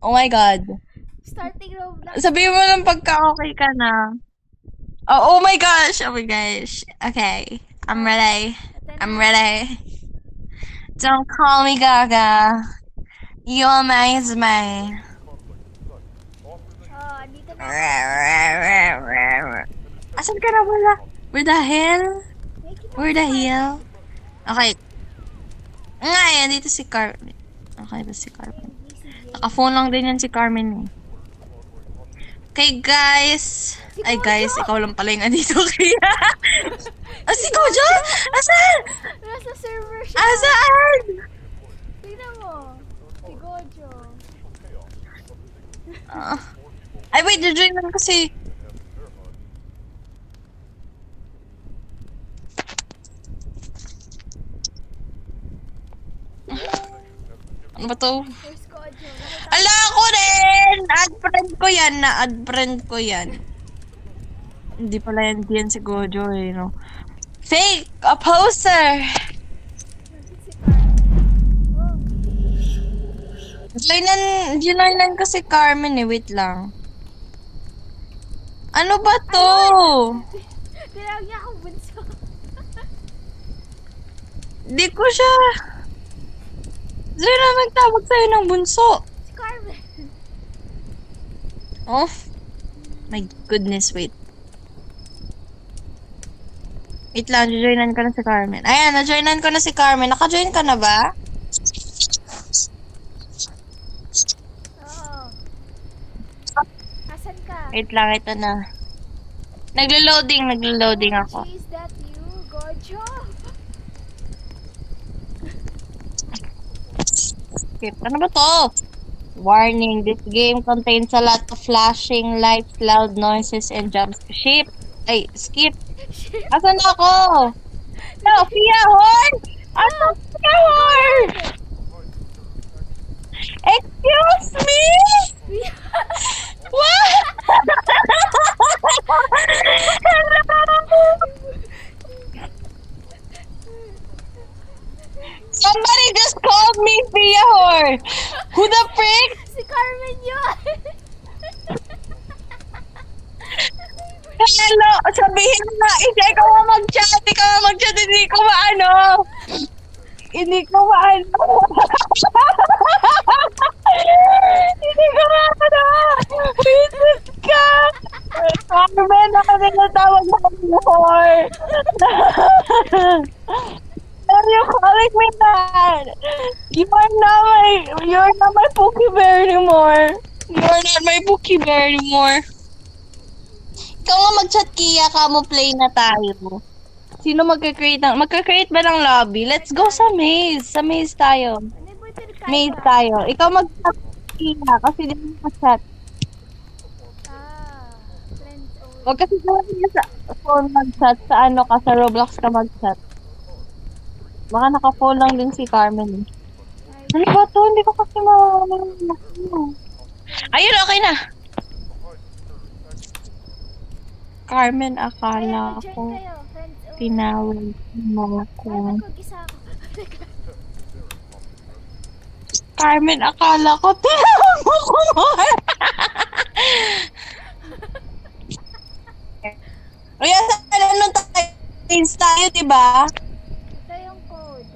Oh my God. Starting Roblox. Sabihin mo lang pagka-okay ka na. Oh my gosh. Oh my gosh. Okay. I'm ready. Ito I'm na. ready. Don't call me Gaga. You amaze me. Oh, andito na ako. Asan ka na wala? Where the hell? Nakikita ko Where si the Carmen. hell? Okay. Ngayon, dito si Carmen. Okay ba si Carmen? Naka-phone lang din yan si Carmen eh. Okay, guys. Si Ay, Gojo! guys, ikaw lang pala yung andito kaya. Si Gojo? Asan? Nasa server siya. Asaan? Tingnan mo. Si Gojo. Ay, wait, join lang kasi. Ano ba to? Where's Gojo? Ala ko din! Add friend ko yan, na-add friend ko yan. Hindi pala yan si Gojo eh, no? Fake! A poster! Si Carmen. Oh. Joinan ko si Carmen eh, wait lang. Ano ba to? Tinawag niya akong bunso. Di ko siya. Sino nagtawag sa'yo ng bunso? Si Carmen. Oh. My goodness, wait. Wait lang, joinan ko na si Carmen. Ayan, na-joinan ko na si Carmen. Naka-join ka na ba? Oo. Asan ka? Wait lang, ito na. Naglo-loading ako. Is that you, Gojo? Skip. Ano ba to? Warning, this game contains a lot of flashing lights, loud noises, and jumps. Skip. Asan ako? No, Fia Horn! Asan Fia Horn? Excuse me? What? Somebody just called me Fia Horn! Who the frick? Si Carmen yun! Hello! Sabihin mo na, ikaw ang mag-chat, hindi ko maano. Hindi ko maano. Business ka! Carmen, nakakatawag mo kami whore. Are you calling me that? You're not my Pookie Bear anymore. You're not my Pookie Bear anymore. Ikaw nga mag-chat, Kia, kamo play na tayo. Sino magka-create ba ng lobby? Let's go sa maze. Sa maze tayo. Maze tayo. Ikaw mag-chat, Kia, kasi di mo mag-chat. Friends only. Huwag kasi sa phone mag-chat. Sa ano ka, sa Roblox ka mag-chat. Baka naka-phone lang din si Carmen. Ano ba to? Hindi ko kasi Ayun, okay na. Carmen, akala ko tinawag mo ko. Carmen, akala ko tinawag mo ko. Uy, ano tayo, diba? Ito yung code.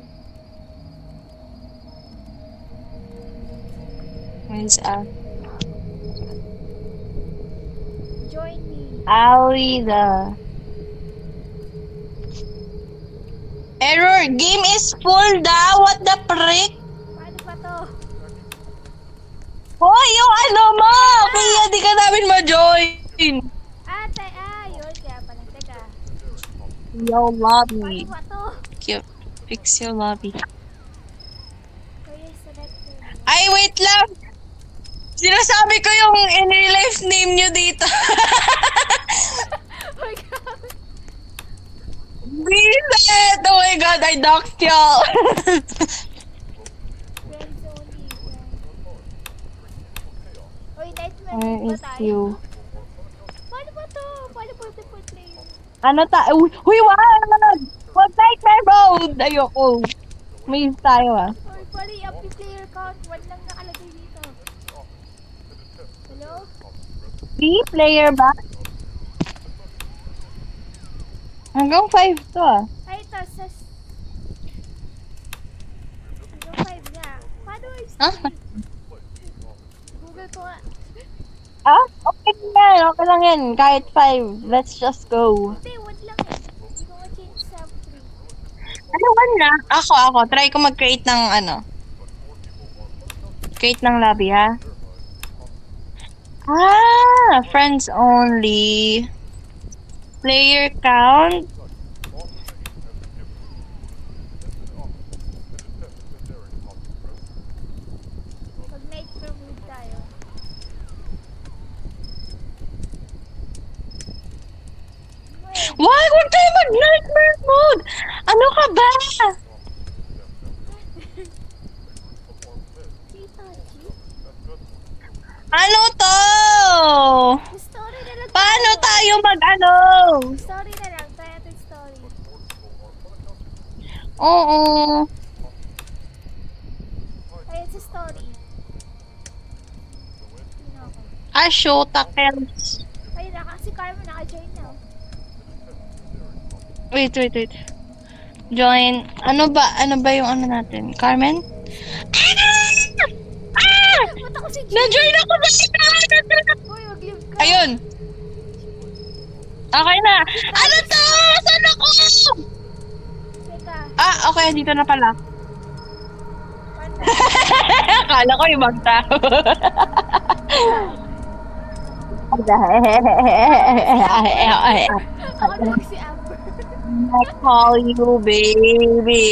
Join me. Alida. Error, game is full daw. What the frick? Paano ba to? Hoy, yung ano mo! Kaya di ka namin ma-join. Yun. Kaya pala. Teka. Yo, lobby. Paano ba to? Cute. Fix your lobby. Kaya select. Ay, wait lang. Sinasabi ko yung in real life name nyo dito. Oh my God. Bisit! Oh my God, I doxed y'all. Friends only. Uy, nightmare Where ba is tayo? you? Paano ba to? Paano multiple player? Ano Huy, wag! Wag nightmare mode! Ayoko. May tayo ah. Uy, pali up yung player count. 1 lang nakalagay dito. player ba? Hanggang 5 to ah. Ay, ito, sa... Hanggang 5 nga. Paano I Huh? Google ko nga. Ah? Okay yan. Okay lang yan. Kahit 5. Let's just go. Hindi, 1 lang eh. Hindi ko ma-change sa 3. Ano ba na? Ako. Try ko mag-create ng ano. Create ng lobby ha. Friends only. Player count. Mag-nightmare mode tayo. Why? Huwag tayo mag-nightmare mode! Ano ka ba? Ano to? Story na lang. Paano tayo mag-ano? Story na lang. Tayo natin story. Oo. Ayun sa story. Sino ako? Shota kills. Ayun na, si Carmen naka-join na. Wait. Join. Ano ba yung ano natin? Carmen? Ba't ako si Jay? Na-join ako ba si Carmen? Uy, mag-live ka. Ayun. Okay na. Ano to? Saan ako? Teka. Okay. Dito na pala. Paano? Akala ko ibang tao. Ako lang si Amber. I call you baby.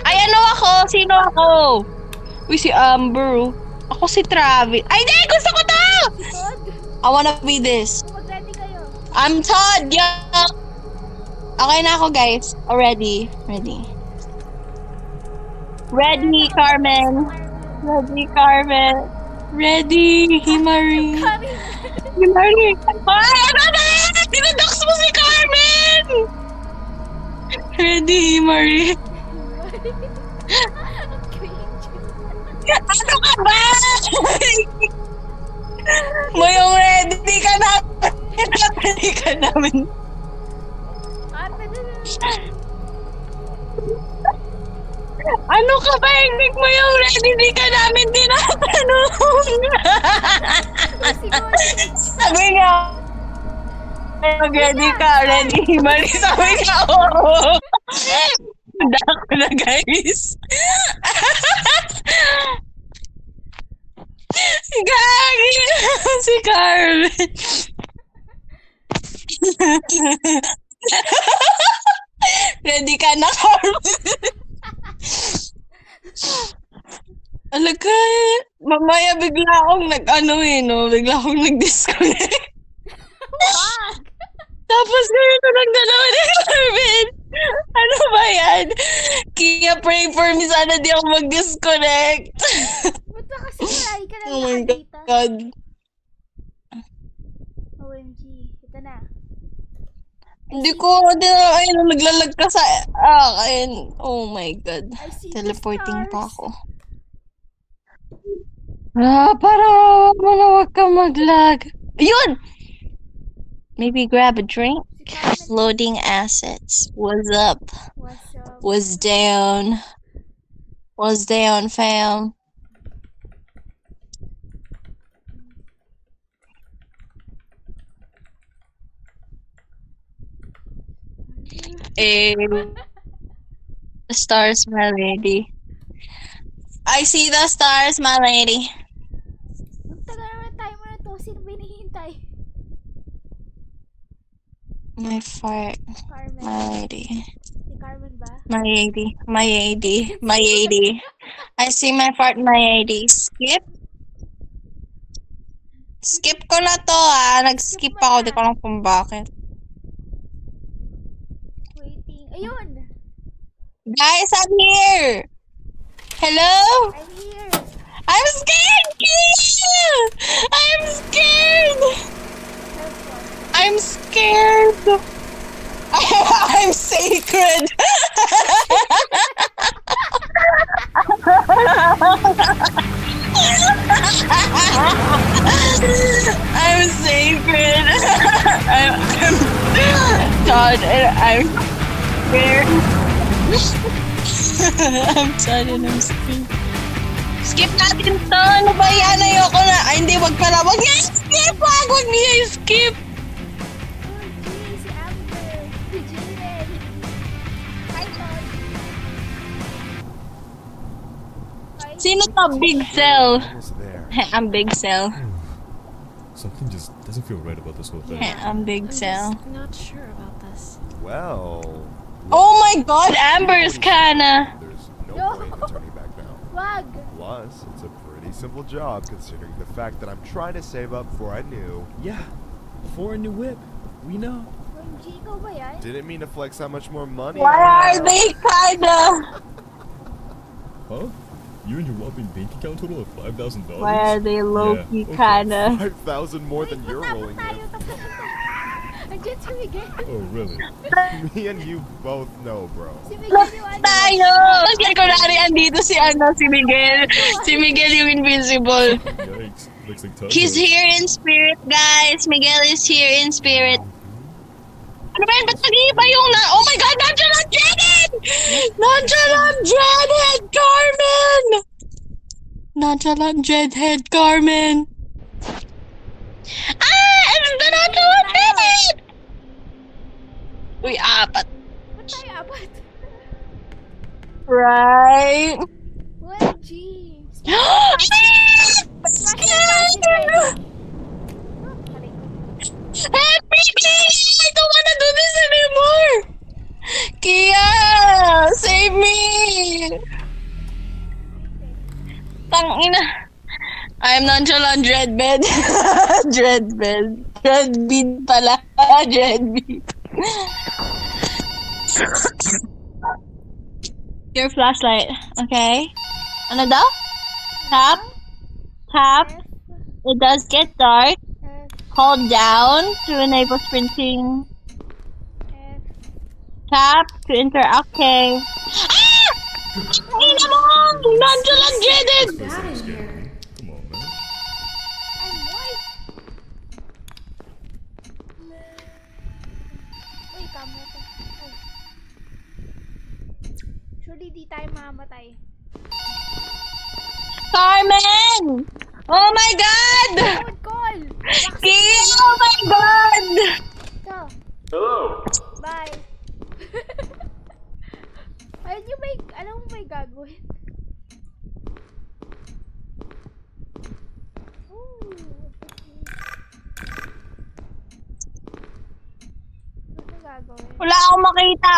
Ay, ano ako? Sino ako? Uy, si Amber. Ako si Travis. Ay, di! Gusto ko to! Todd, I wanna be this. mag-ready kayo. I'm Todd, yeah! Okay na ako, guys. Already. Ready, Carmen. Ready, Himari. Himari. Ay, ano na? Dinadox mo si Carmen! Ready, Himari. Ano ka ba? Mayong ready ka na. Ready ka namin. Ano ka ba? Hindi mo yung ready, di ka namin tinatanong. Sabi niya, ready ka, ready. Mali, sabi niya, oo. Handa ko na, guys. Gagi! Si Carmen. Ready ka na, Carmen? Alaga, mamaya bigla akong bigla akong nag-disconnect. Tapos ganito lang dalawa ni Carmen. Ano ba yan? Kia, pray for me, sana di ako mag-disconnect. Ba't ba kasi malay ka lang Oh my nakadita? God. OMG, ito na. Hindi ko, naglalag ka sa akin. Oh my God. I see Teleporting the pa stars. ako. Parang wag ka mag-lag. Yun! Maybe grab a drink. Si Carmen, Loading assets. What's up? what's up? Was down. Was down, fam. The stars, my lady. I see the stars, my lady. Magtagal naman timer na to. Sino ba hinihintay? My fart, Carmen. my lady. Si Carmen ba? My lady. My lady. My lady. I see my fart, my lady. Skip? Skip ko na to Nag-skip ako. Di ko lang kung bakit. Waiting. Ayun! Guys, I'm here! Hello? I'm here! I'm scared! I'm scared! I'm scared! I'm sacred! Todd and I'm scared. I'm Todd and I'm scared. Skip natin to. Ano ba yan? Ayoko na. Ay, hindi. Wag pala. Wag niya skip. Wag niya skip. Si Amber. Si Jiren. Hi, Todd. Sino to? Big Cell. Almost there. I'm Big Cell. Something just doesn't feel right about this whole thing. I'm Big Cell. I'm not sure about this. Well, Oh my god, Amber's kinda. there's no point in turning back now. Wag. Plus, it's a pretty simple job considering the fact that I'm trying to save up before I knew. Yeah, for a new whip. We know. Yung G, ikaw ba yan? Didn't mean to flex how much more money. Why I are have. they kinda? Huh? You and your whopping bank account total of $5,000? Why are they low-key Yeah, okay. kinda? 5,000 more than you're rolling tayo, in. tapos ito. Andiyan si Miguel. Oh, really? Me and you both know, bro. Si Miguel yung ano. Tayo! Kasi kunwari andito si Miguel. Si Miguel yung invisible. Yikes. Looks like Todd. He's here in spirit, guys. Miguel is here in spirit. Ano ba yun? Ba't nag-iiba yung na... Oh my God! Nandiyan ang Janet! Nandiyan ang Janet, Carmen! Nandiyan ang Dreadhead, Carmen! Ah! Nandiyan ang Janet! Uy, apat. Ba't tayo apat? Right? Well, G. Shit! Help me, please! I don't wanna do this anymore! Kia! Save me! Tangina. I'm nonchalant Dreadbed. Dreadbed. Dreadbead pala. Dreadbead. Your flashlight. Okay. Ano daw? Tap. Tap. It does get dark. Hold down to enable sprinting. Tap to enter. Okay. Ah! Ay naman! Nonchalant Dreaded! This doesn't scare me. Come on, man. I'm white. Uy, camera to. Oh. Surely di tayo mamamatay. Carmen! Oh my God! Code call! Kia! Oh my God! Ito. Hello. Bye. Ayun yung may, alam mo may gagawin? Ooh. Ano gagawin? Wala akong makita.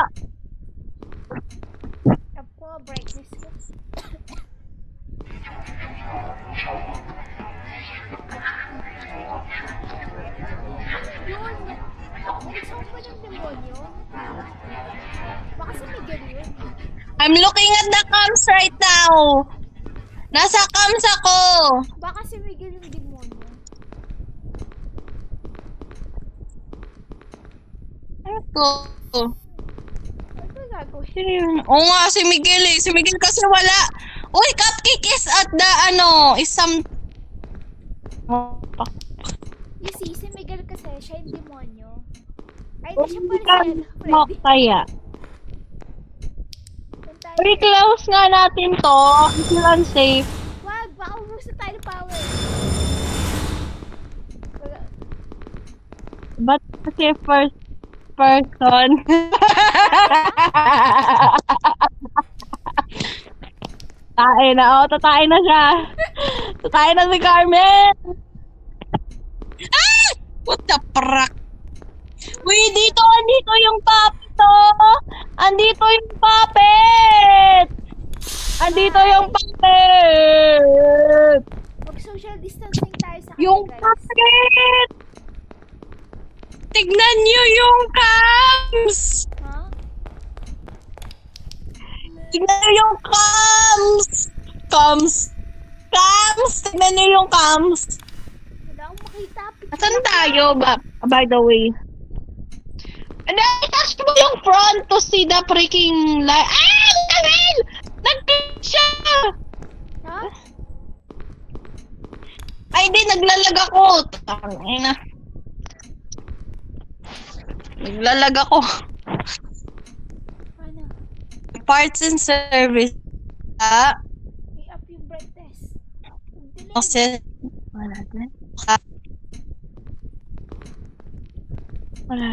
Tap ko, brightness ko. Yun! Nag-sound ba ng demonyo? Baka si Miguel yun. I'm looking at the cams right now. Nasa cams ako. Baka si Miguel yung demonyo. Ano to? Ano ba gagawin? Sino yun? Oo nga, si Miguel eh. Si Miguel kasi wala. Uy, Cupcake is at the is some... You see, si Miguel kasi, siya yung demonyo. Ay, di siya pala siya. Mo kaya. I-close nga natin to. It's unsafe. Wag, baka ubus na tayo ng power. Wala. But kasi first person. Tae na. Oh, tatae na siya. Tatae na si Carmen. Ah! What the prak? Uy, andito yung puppet to. Andito yung puppet. Andito yung puppet. Mag-social distancing tayo sa Yung guys. puppet. Tignan niyo yung cams. Ha? Tignan niyo yung cams. Cams. Tignan niyo yung cams. Wala akong makita. Asan tayo ba? By the way. And I-touch mo yung front to see the freaking light. Ah! Nagil! Nag-click siya! Ha? Ay, di. Naglalag ako. Tangina. Naglalag ako. Ano? Parts and service. Ah, I-up yung brightness. Dilim. kasi... Wala na. Wala.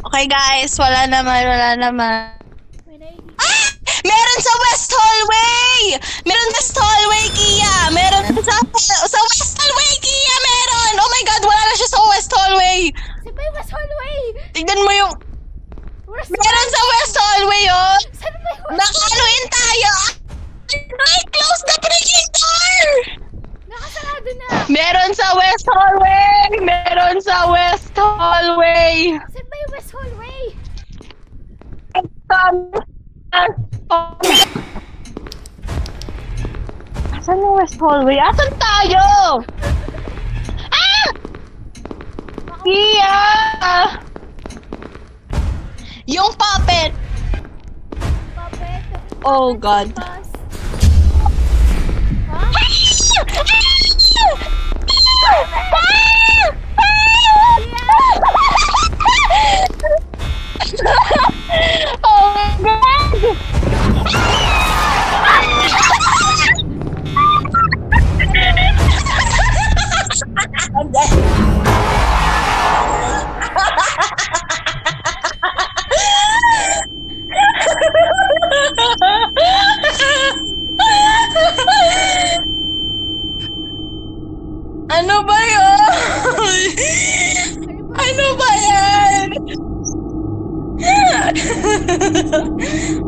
Okay guys, wala naman. May naiinip. Ah! Meron sa West Hallway! Meron sa West Hallway, Kia! Meron sa West Hallway, Kia! Meron! Oh my God, wala na siya sa West Hallway! Saan ba yung West Hallway? Tignan mo yung... West Meron sa West Hallway, oh! Saan ba yung West Nakaluin tayo! I close the freaking door! Nakasarado na! Meron sa West Hallway! Meron sa West Hallway! Saan ba yung West Hallway? Asan yung West Hallway? Asan tayo? Ah! Kia! Yung puppet! Puppet. Oh God. Bus. Oh my God! Ano ba yun? Ano ba yan?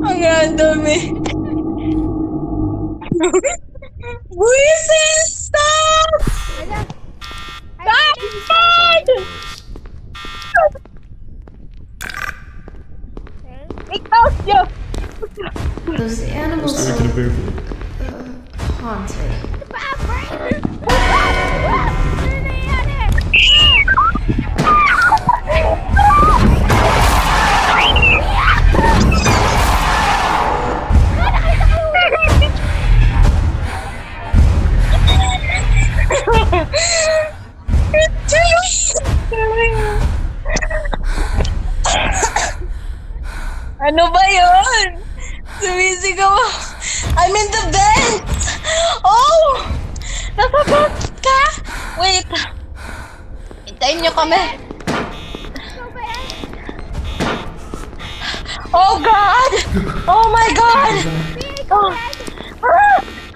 Ang random eh. Buisit! Stop! Ala. Stop! Ikaw siya! Those animals Straight to the barefoot. haunted. Ano nangyayari? Ano ba yun? Sumisigaw. I'm in the vent! Oh! Nasa vent ka? Wait. Hintayin niyo kami. Ikaw ba yan? Oh God! Oh my God! Pia, ikaw Oh, ba yan?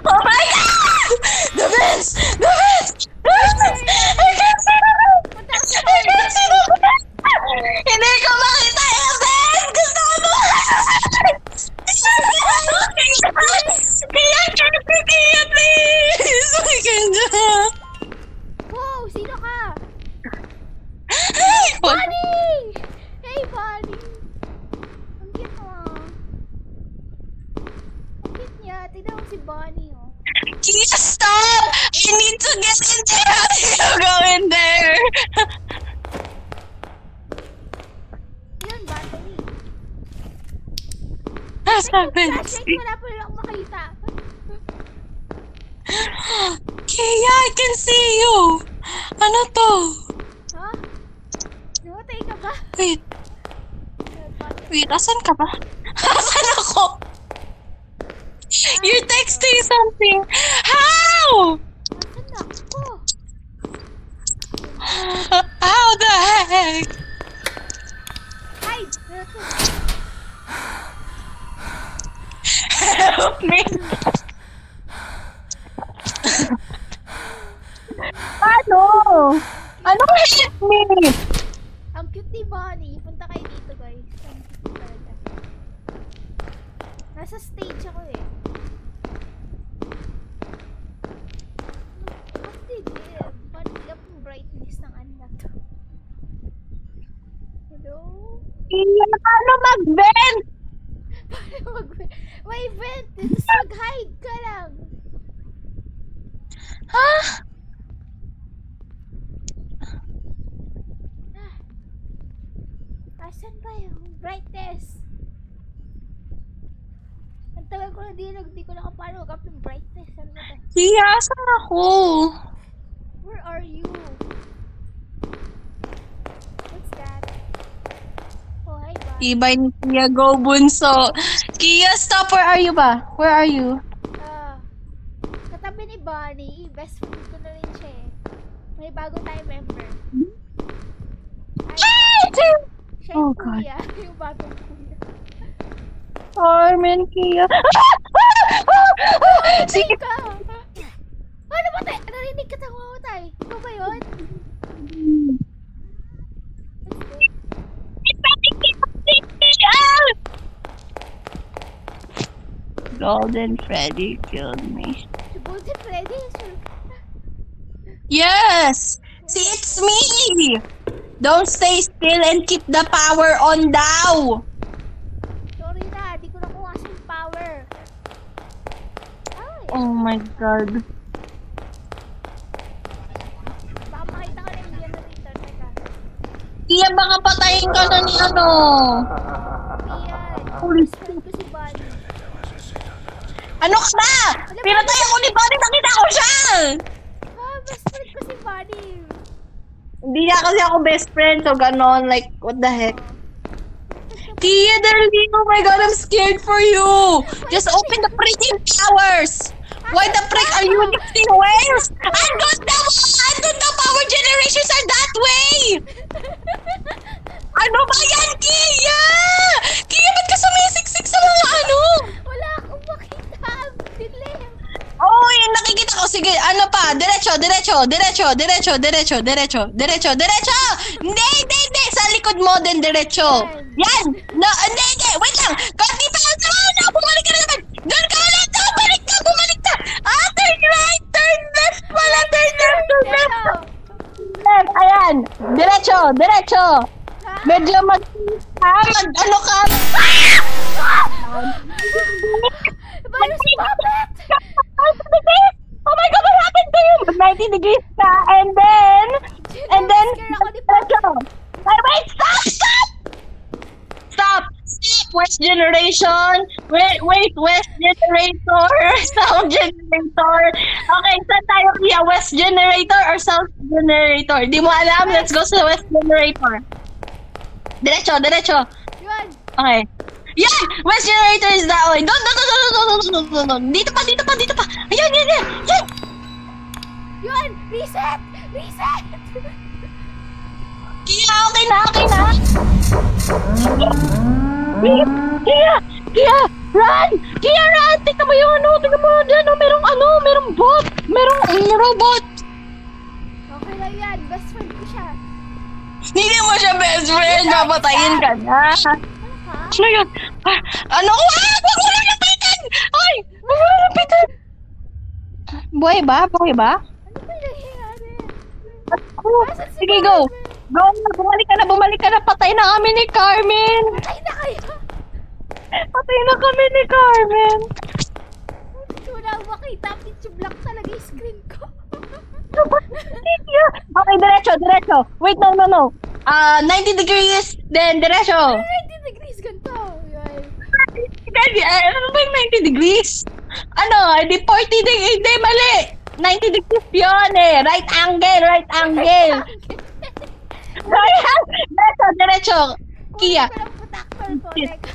oh my God! The vents! The vents! The vents! I can't see the vents! Punta ka sa I can't see the vents! Hindi ko makita yung vents! Gusto ko mo! Kaya, kaya, please! I can't. Wow, sino ka? What? Bonnie! Hey, Bonnie! Ang cute mo. Ang cute niya. Tignan mo si Bonnie, oh. Kia, stop! I need to get in there! How do you go in there? Yun, Bonnie. Nasa Flashlight, vents. wala pa lang makita. Kia, I can see you! Ano to? Ha? Namatay ka ba? Wait, asan ka ba? Asan ako? You're texting something! How? Asan ako? How the heck? Hide! Ito. Help me! Ano? Anong help me? Ang cute ni Bonnie. Punta kayo dito, guys. Ang cute talaga. Nasa stage ako eh. Ang dilim. Panig up yung brightness ng ano na to. Hello? Kia, paano mag-vent? May vent! Tapos mag-hide ka lang! Ha? Asan ba yung brightness? Ang tagal ko na di ko nakapalo up yung brightness. Ano ba to? Kia, asan ako? Where are you? Tibay ni Kia, go bunso. Kia, stop. Where are you ba? Where are you? Katabi ni Bonnie, best friend ko na rin siya eh. May bago tayong member. Siya Oh, yung God. kuya, yung bagong kuya. Carmen, Kia. Sige. Ka! Ano ba tayo? Narinig ka tayo matay. Ikaw ba yun? Golden Freddy killed me. Si Golden Freddy? Yes! See, it's me! Don't stay still and keep the power on daw! Sorry na, di ko nakuha sa power. Ay, Oh my god. baka makita ko na yung generator. Teka. Iya, baka patayin ka na ni ano. Ayan. Holy Best friend ko si Bonnie. Ano ka ba? Pinatay ako ni Bonnie, nakita ko siya! Best friend ko si Bonnie. Hindi niya kasi ako best friend, so ganon, like, what the heck? Kia, darling, oh my god, I'm scared for you! Just open the freaking towers! Why the frick are you lifting whales? I thought the power generations are that way! Ano ba yan, Kia? Kia, ba't ka sumisiksik sa mga ano? Wala akong makita. Dilim. Oh, yun, nakikita ko. Sige, ano pa? Diretso. Hindi. Sa likod mo din, diretso. Yan. No, hindi. Wait lang. Konti pa. No, bumalik ka na naman. Doon ka ulit. No, bumalik ka. Turn right, turn left pala. Turn left. Left, ayan. Diretso. Medyo ano ka. Paano si Puppet? Oh my god, what happened to you? 90 degrees ka, and then, Scare ako ni Puppet. wait, stop, West generation, wait, West generator, South generator, okay, saan tayo kaya, West generator or South generator? Di mo alam, let's go sa West generator. Diretso, Yun. okay. Yan! West generator is that way. Don't. Dito pa. Ayan. Yun. Reset. Kia, okay na. Kia, run! Tingnan mo yung tingnan mo dyan, merong bot, merong robot. Okay lang yan. Best friend ko siya. Hindi mo siya best friend, napatayin ka na. Ha? Ano yun? Ano? Wag mo lang lapitan! Ay! Wag mo lang lapitan! Buhay ba? Ano ba yung nangyayari? Sige, go! Go na! Bumalik ka na! Patay na kami ni Carmen! Patay na kayo. Patay na kami ni Carmen! Hindi ko na makita. Pitch black talaga yung screen ko. Okay, diretso! Wait, no! 90 degrees! Then, diretso! 90 degrees ganito. Yun. Ano ba yung 90 degrees? Ano? Di 40 degrees? Hindi, mali! 90 degrees yun eh! Right angle! Diretso! Kia! Kunin ko lang putakpal ko. Teka.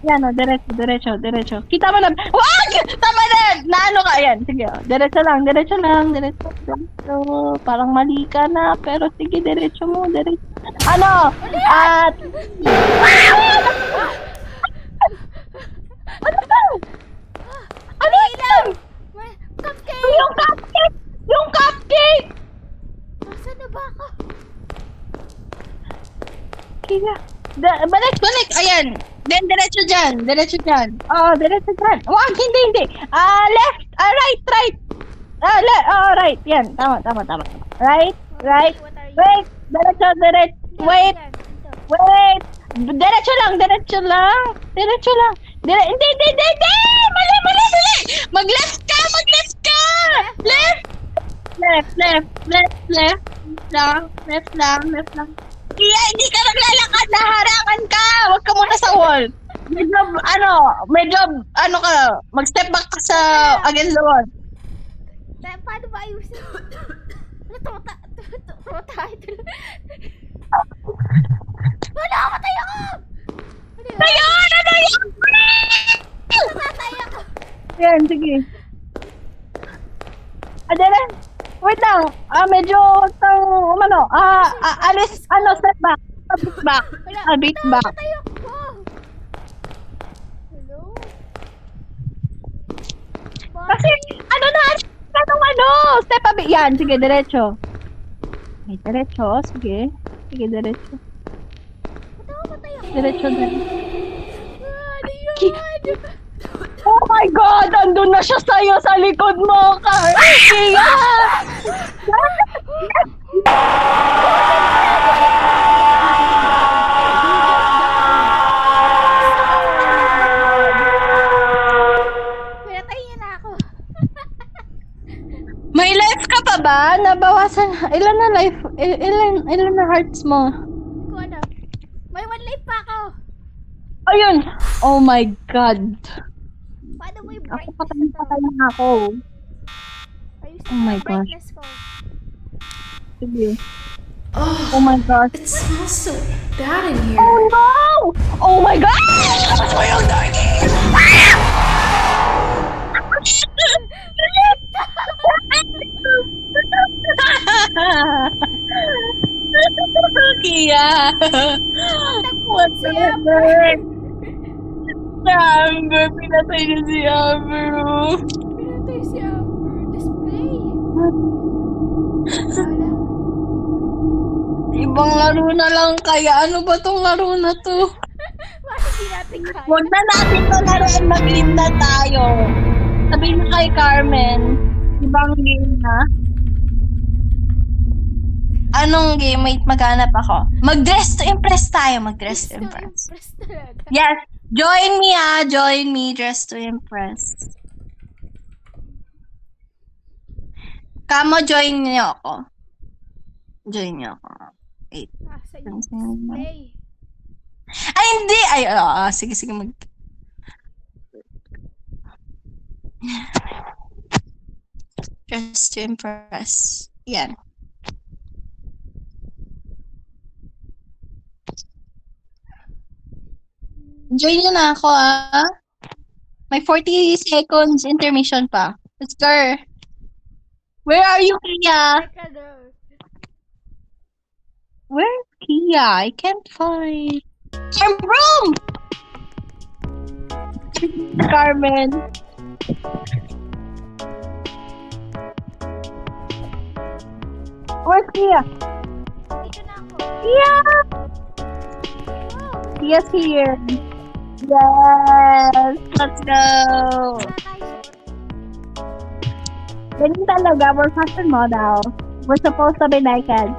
Yan o, diretso. Kita mo na, wag! Tama na! Naano ka, yan. Sige, diretso lang. Parang mali ka na, pero sige, diretso mo. Ano? At... Ano ba? Ano yun? Cupcake! Yung cupcake! Nasaan na ba ako? Kaya, balik! Ayan! Then, diretso dyan. Oh, diretso dyan. Wag, hindi. Left! Right! Right. Yan, tama. Right. Wait! Diretso. Wait! Diretso lang. Hindi! Mali! Mag-left ka! Left lang. Kaya hindi ka naglalakad, naharangan ka! Huwag ka muna sa wall. Medyo, mag-step back ka sa against the wall. Paano ba ayusin? Ano tayo? Wala, patay ako! Tayo! Ano yun? Natatayo ko. Yan, sige. Adela, wait lang. Medyo umano. Alis, step back. Bit back. Bit back. Natatayo ko. Hello? Kasi, step a bit. Yan, sige, diretso. Okay, diretso, sige. Sige, diretso. Ba't ako matayo? Diretso na. Ano yun? Oh my God! Andun na siya sa'yo sa likod mo, Car! Kaya! Pinatay niya na ako. May life ka pa ba? Nabawasan. Ilan na life? Ilan na hearts mo? Hindi ko alam. May 1 life pa ako. Ayun! Oh my God! Paano mo yung Ako brightness na to? patay na ako. Ayusin Oh mo my yung gosh. brightness ko. Sige. Oh, Oh my gosh. it smells so bad in here. Oh no! Oh my God! Labas mo yung darkies! Kia! What the heck? Si Amber! Pinatay niya si Amber! Pinatay si Amber. Display. Wala. Ibang laro na lang kaya. Ano ba tong laro na to? Bakit hindi natin kaya? Huwag na natin to laruin. Mag-leave na tayo. Sabihin na kay Carmen. Ibang game na. Anong game? Wait, maghanap ako. Mag-dress to impress tayo. Mag-dress to impress. Impress talaga. Yes. Join me Join me. Dress to impress. Kamo, join niyo ako. Join niyo ako. Wait. Nasa yung display. Ay, hindi! Ay, sige, mag... Just to impress. Yan. Join nyo na ako, May 40 seconds intermission pa. Let's go. Where are you, Kia? Teka daw. Where's Kia? I can't find... Broom! Carmen. Where's Kia? Dito na ako. Kia! Oh, Kia's here. Yes! Let's go! wala tayo suot. Ganyan talaga, we're fashion model. We're supposed to be naked.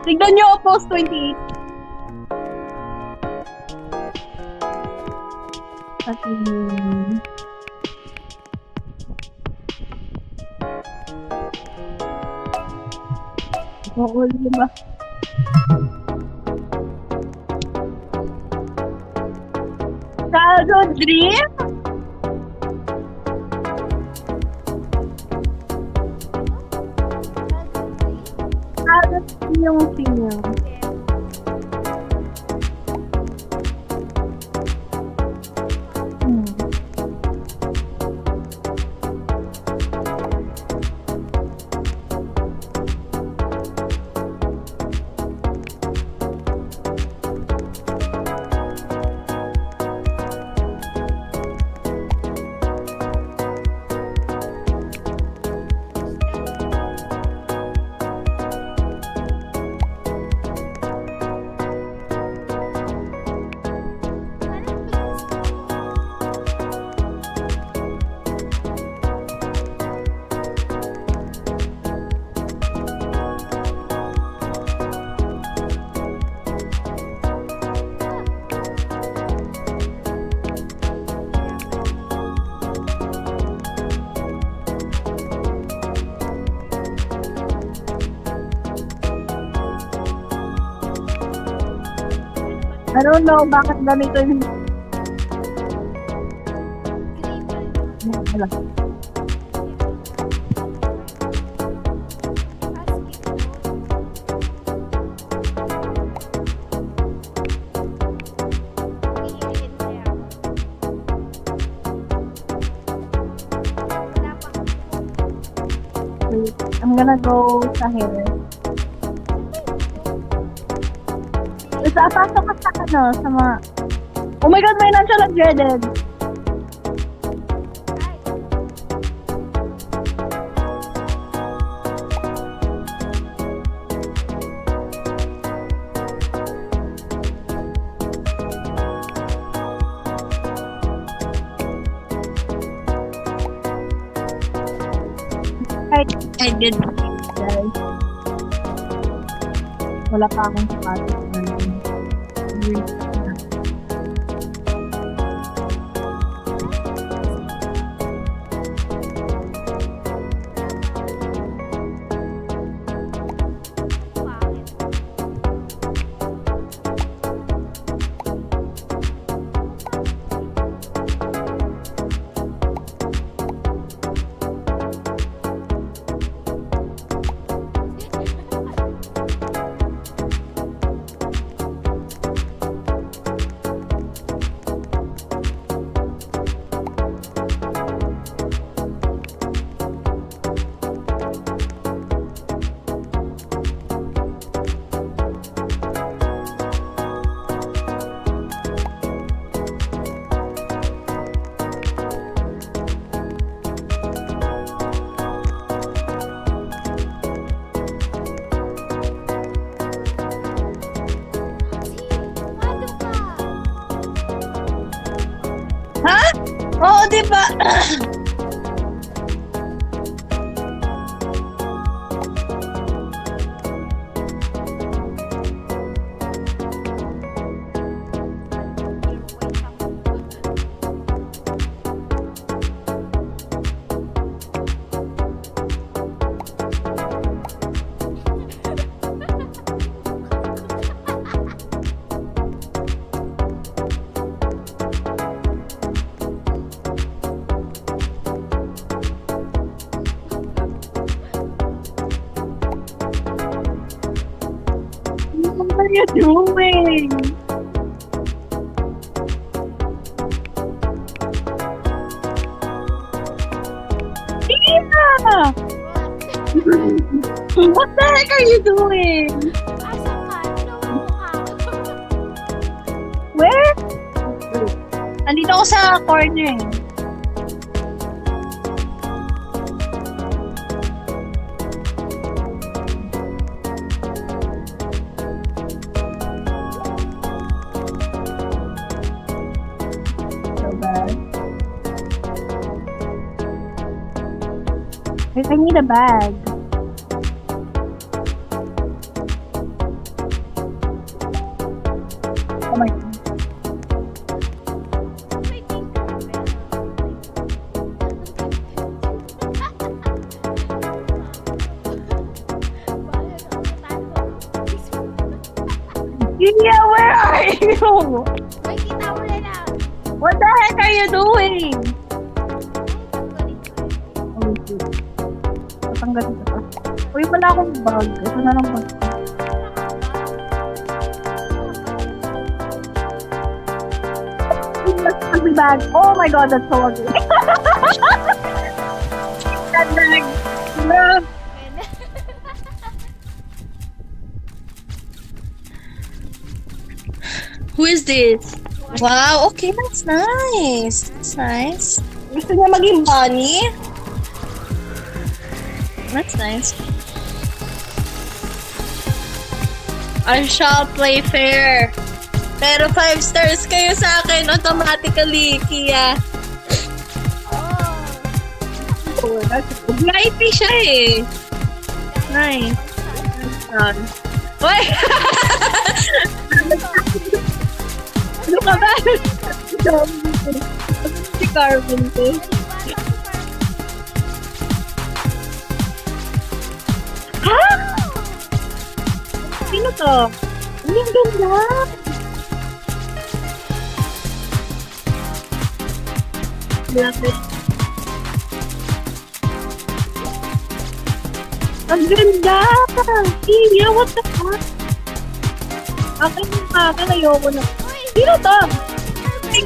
Tignan nyo, post 28. Okay. Oo, diba? Shadow Dream? Shadow Dream yung film. I don't know bakit ganito yung... Wala. I'm gonna go sa hair. Pasok ka sa sa mga... Oh my god, may nandiyan lang dreaded. I did, guys. Wala pa akong sapatos na Oo, diba? What are you doing? Tina! What the heck are you doing? Where? Nandito ako sa corner eh. I need a bag. Oh my god. Yeah, where are you? What the heck are you doing? Tanggalin ko pa. Uy, wala akong bag. Ito na lang bag. That's my bag. Oh my god, that's so ugly. That bag. No. Who is this? Wow, okay, that's nice. That's nice. Gusto niya maging bunny? That's nice. I shall play fair. Pero 5 stars kayo sa akin automatically, Kia. Oh, that's VIP siya eh. Nice. Wait! Ano ka ba? Si Carvin to. Ha? Sino to? Ang ganda! Lapit. Ang ganda! Iya, what the fuck? Akin yung akin, ayoko na. Sino to? Ay,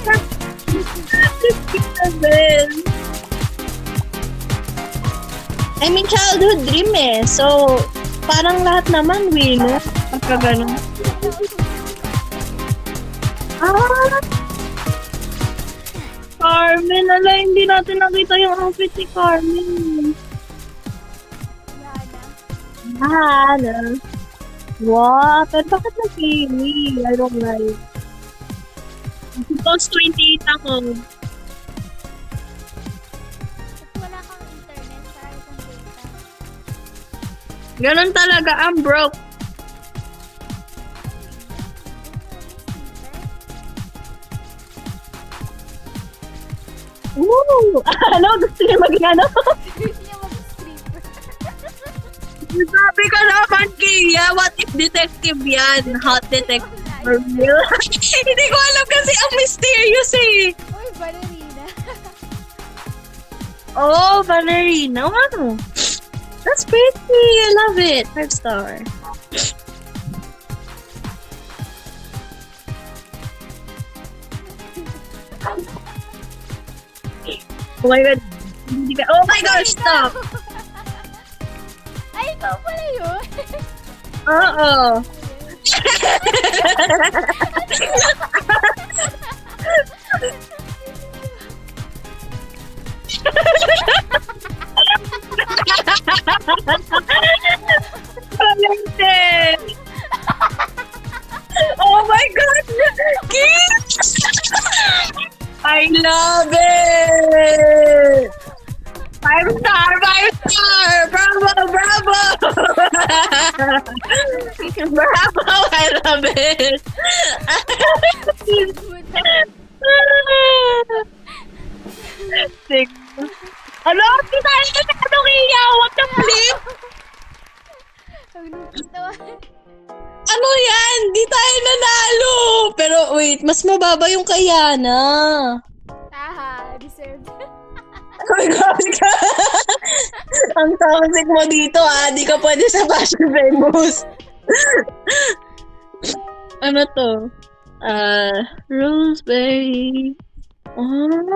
I mean, childhood dream eh. So, parang lahat naman, no? Pagka ganun. Ah! Carmen, ala, hindi natin nakita yung outfit ni Carmen. Yana. Wow, pero bakit nag-Kiwi? I don't like. Suppose 28 ako. Wala kang internet, kahit ang data. Ganun talaga, I'm broke. Ooh! Ano? Gusto niya maging ano? Hindi niya mag-stripper. Sabi ko naman, Kia, what if detective yan? Hot detective for real? Hindi ko alam kasi ang mysterious eh. Uy, ballerina. Oh, ballerina. Wow. That's pretty. I love it. 5 star. Oh my god. Oh my gosh, stop. Ay, ikaw pala yun. Oo. Oh my god! I love it! 5 star! 5 star! Bravo! Bravo! Bravo! I love it! Sick. Ano? Di tayo na Kia! Huwag na flip! Ano yan? Di tayo nanalo! Pero wait, mas mababa yung kay Yana. Taha, deserved. Oh my God ka! Ang toxic mo dito di ka pwede sa Fashion Famous. Ano to? Roseberry. Ang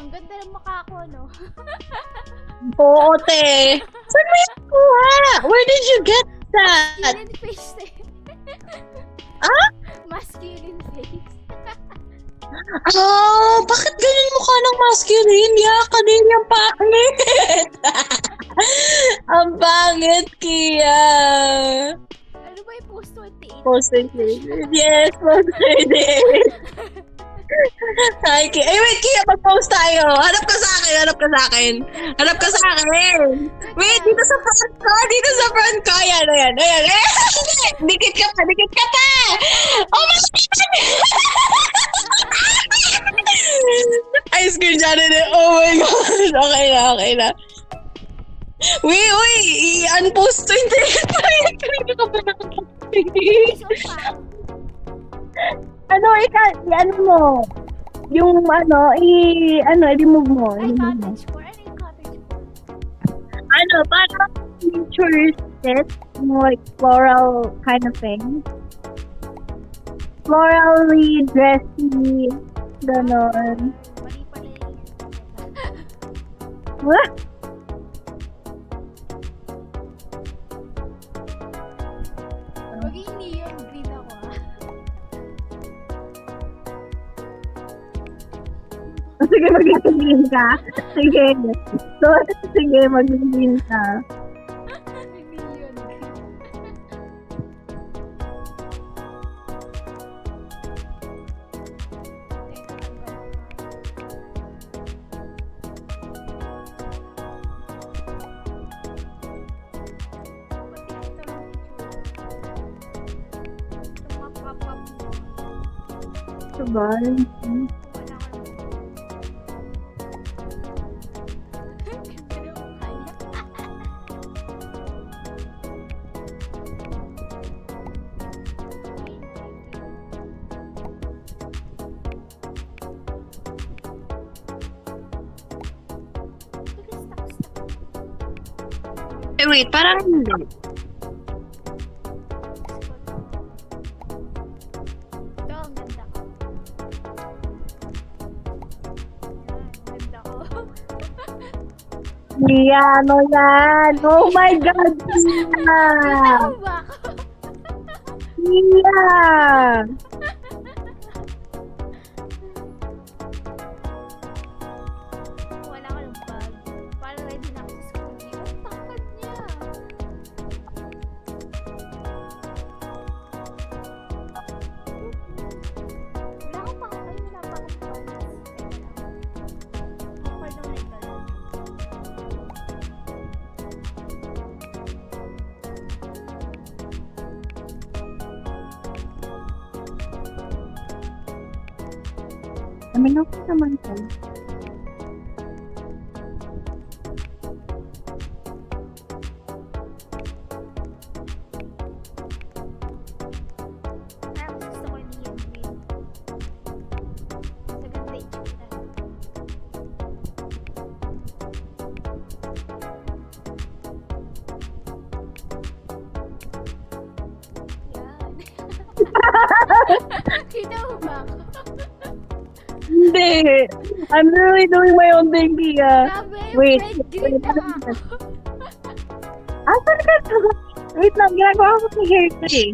ganda ng mukha ko, no? Oo, te. Saan mo yung kuha? Where did you get that? Masculine face eh. Ah? Masculine face. Bakit ganyan mukha ng masculine? Kanina yung pangit. Ang pangit, Kia. Ano ba yung post 28? Post 28. Yes, post 28. Hi, Kia. Wait, Kia, mag-post tayo. Hanap ka sa akin. Hanap ka sa akin. Wait, dito sa front ko. Ayan. Dikit ka pa. Oh my God! I screenshotted it. Oh my God. Okay na. Uy, i-unpost 28. Kanina ka ba nakapagpili? I-ano mo? Yung i-remove mo. Ay, cottage core. Ano yung cottage core? Parang picture set, like floral kind of thing. Florally dressy, ganon. Mali pala yun. What? Maging neon green ako Sige, mag-green ka. Sige, mag-green ka. Neon green. Sabay. Wait, parang hindi. Ito, ang ganda ko. Yan, ganda ko. Tia, ano yan? Oh my God, Tia! Tama ba ako? Tia! Wala ka ng bag. Parang ready na ako sa school. Ang takad niya. Wala akong pang... Ay, wala pa akong pants. Teka lang. Awkward naman ito lang. Amin ako naman ko. Parang mas gusto ko yung green. Maganda yung tsura. Yan. Kita mo ba ako? Hindi! I'm really doing my own thing, Tia. Grabe, Wait, red green wait, na ako. Asan ka? Wait lang, ginagawa ko sa hair ko eh.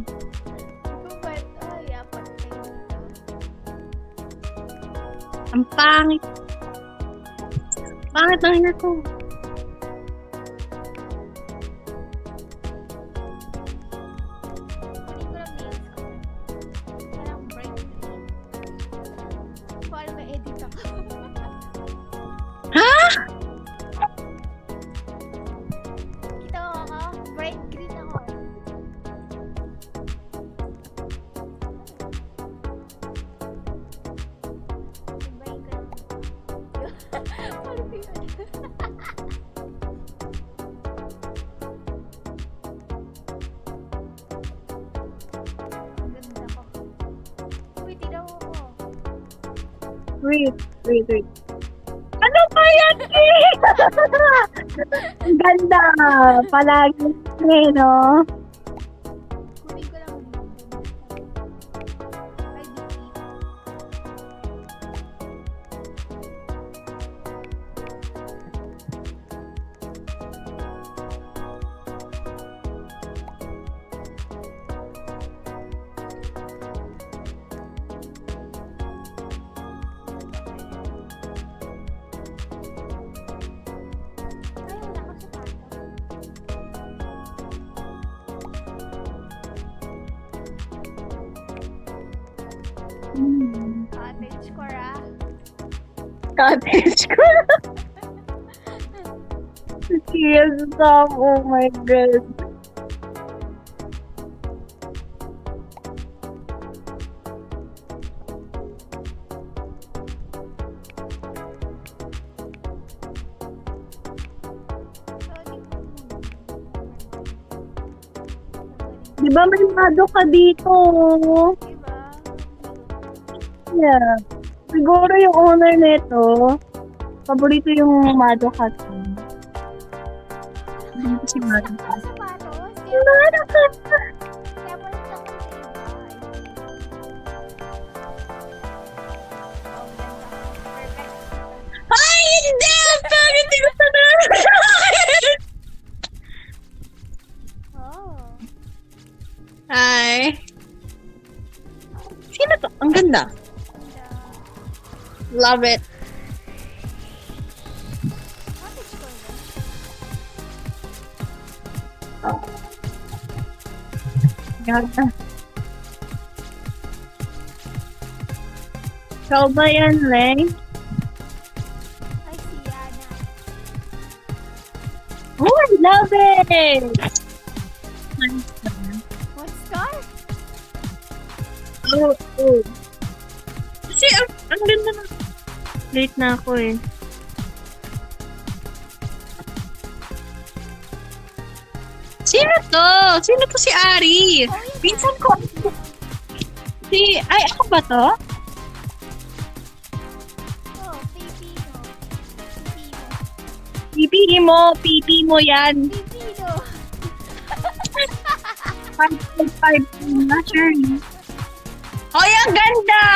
But, ay, apat kayo dito. Ang pangit. Pangit ng hair ko. Kunin ko lang nails ko. Parang bright green. Paano ma-edit ako? Ha? Kita mo ako? Bright green ako. Ibahin ko lang. Ano ba yun? Ang ganda ko. Uy, tinaw ako. Wait. Ano ba yan, Tia? Ang ganda. Palagi eh, no? Kunin ko lang dito. Ay, dito. Ay, wala akong sapatos. Cottage core, ah. Cottage ko. Tia, stop. Oh my God. Di ba may mado ka dito? Diba? Yeah. Siguro yung owner nito, paborito yung mado ka. Dito si mado ka. Ang sapatos? Mado ka! Kaya mo lang ako sa iba. Oh, ganda. Perfect. Ay, hindi! Ang pangit! Hindi ko sana! Oh. Hi. Sino to? Ang ganda. Ganda. Love it. Cottage core ba? Ganda. Ikaw ba yan, Leng? Ay, si Yana. Oh, I love it! What star? Oh. Kasi, ang ganda na. Late na ako eh. Sino to? Sino to si Ari? Pinsan ko. Ay, ako ba to? Oh, Pipino. Pipi mo yan. Pipino. 5.5 na, sure. Hoy, ang ganda!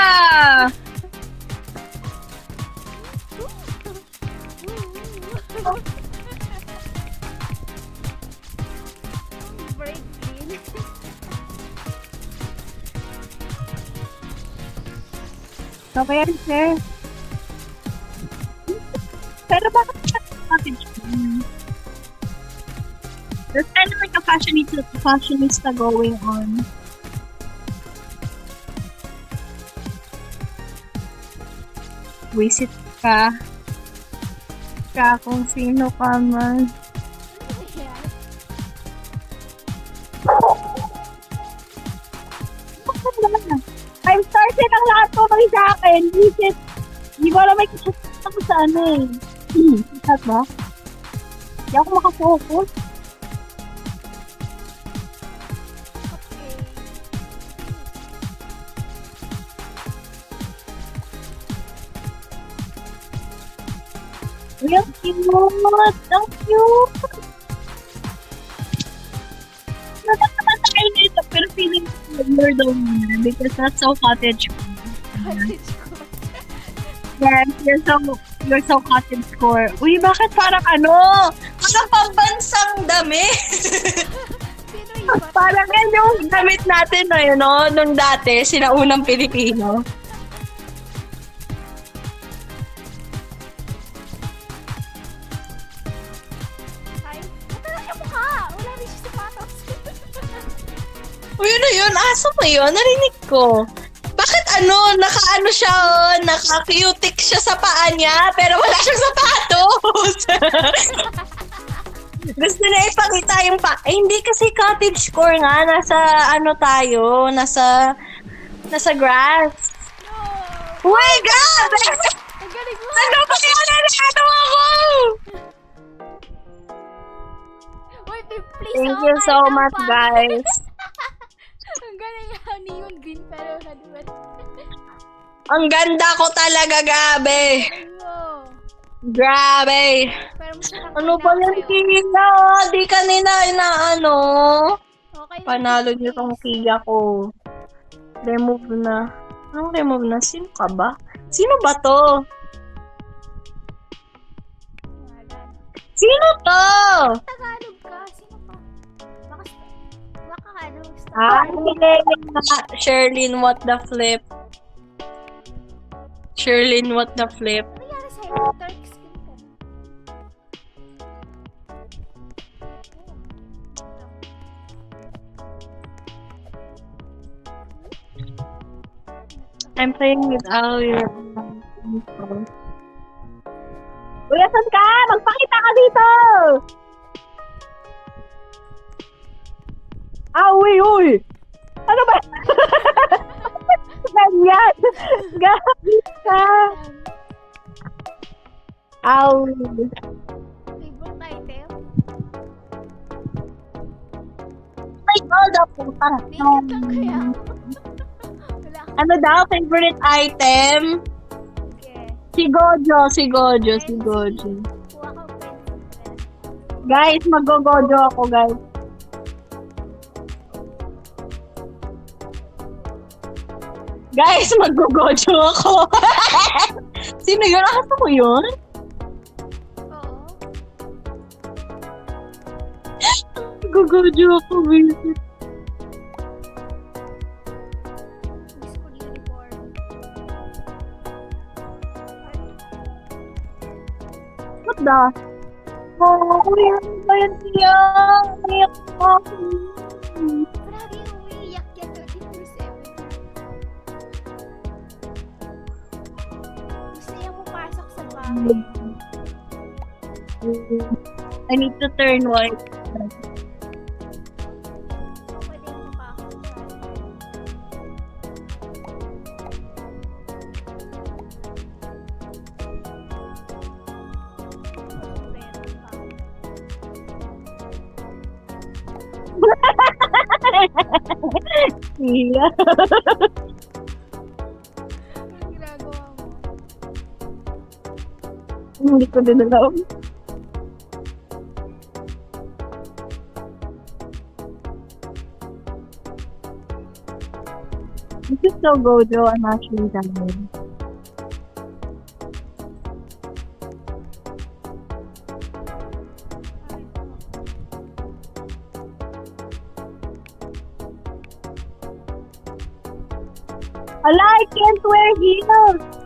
Okay yan, sir. Pero bakit siya cottage? There's kind of like a fashionista going on. Visit ka. Kung sino ka man. Ayan. I'm started ang lahat ko may sa akin. Visit. Hindi ko alam may kasasama ko sa ano eh. Saan ba? Hindi ako makafocus. Okay. Real cute. Ang cute. Natatamad tayo nito pero feeling ko you're the winner because that's so cottage. Cottage ko. Yes, you're so cottage core. Uy, bakit parang ano? Parang pambansang damit. Sino iba? Parang yan yung damit natin no, yun, no? Nung dati, sinaunang Pilipino. Ay, matalang yung mukha. Wala rin siya sapatos. Uy, yun na yun. Aso mo yun? Narinig ko. Bakit ano? Naka-ano siya, oh, naka-cutic siya sa paa niya, pero wala siyang sapatos. Gusto na ipakita yung pa. Eh, hindi kasi cottage core nga. Nasa ano tayo? Nasa grass. No! Uy, God! Ang galing mo! Ano ba yun? Ano ako? Wait, please, Thank you so much, guys. Ang galing yung neon green pero haluan. Ang ganda ko talaga, Gabi. Ano? Grabe. Pero masarap Ano na ba yan, sa'yo. Kiya? Di kanina inaano. Okay lang. Panalo niyo tong Kiya ko. Remove na. Anong remove na? Sino ka ba? Sino ba to? Wala. Sino to? Tagalog ka. Sino pa? Baka ano? Sherlyn, what the flip? Sherlyn, what the flip? Ano nangyari sa'yo? Dark skin ka na. I'm playing with all your info. Uy, asan ka? Magpakita ka dito! Uy! Ano ba? Ganyan! Gabi ka! Favorite item? My God, putang. Naked lang kaya. Wala ka. Ano daw? Favorite item? Okay. Si Gojo. Kuha ka pencil. Guys, mag-gojo ako, guys. Guys, mag-gojo ako. Sino yun? Asa mo yun? Oo. Mag-gojo ako, guys. School uniform. What the? Oh, yan ba yan siya? Umiyak ako. Grabe yung umiiyak yan 24/7. Gusto niya pumasok sa bahay. I need to turn white. Pwede yung mukha ko. Iya. Anong ginagawa mo? Hindi ko din alam. This is so Gojo. I'm actually done. Ala, I can't wear heels.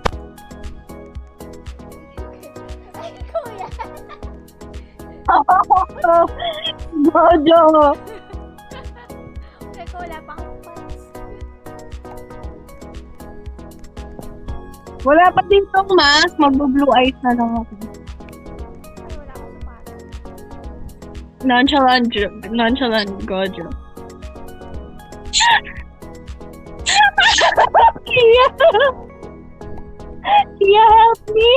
Gojo! Teka, wala pa akong pants. Wala pa din tong mask. Magbo-blue eyes na lang ako. Ay, wala akong sapatos. Nonchalant Gojo. Kia! Kia, help me!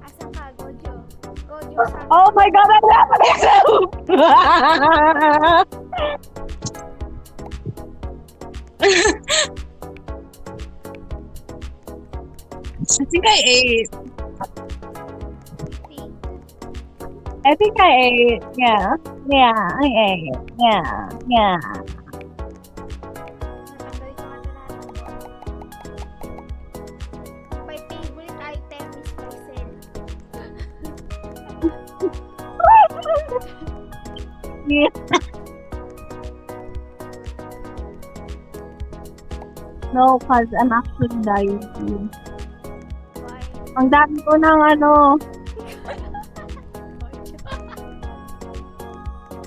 Asan ka, Gojo? Gojo, saan? Oh my god, I'm not myself! I think I ate. I think I ate. Yeah. Yeah, I ate. Yeah. Yeah. Natanggal ko nga lahat ng ball. My favorite item is myself. Yeah. No, cause I'm actually dying. Why? Ang dami ko ng ano.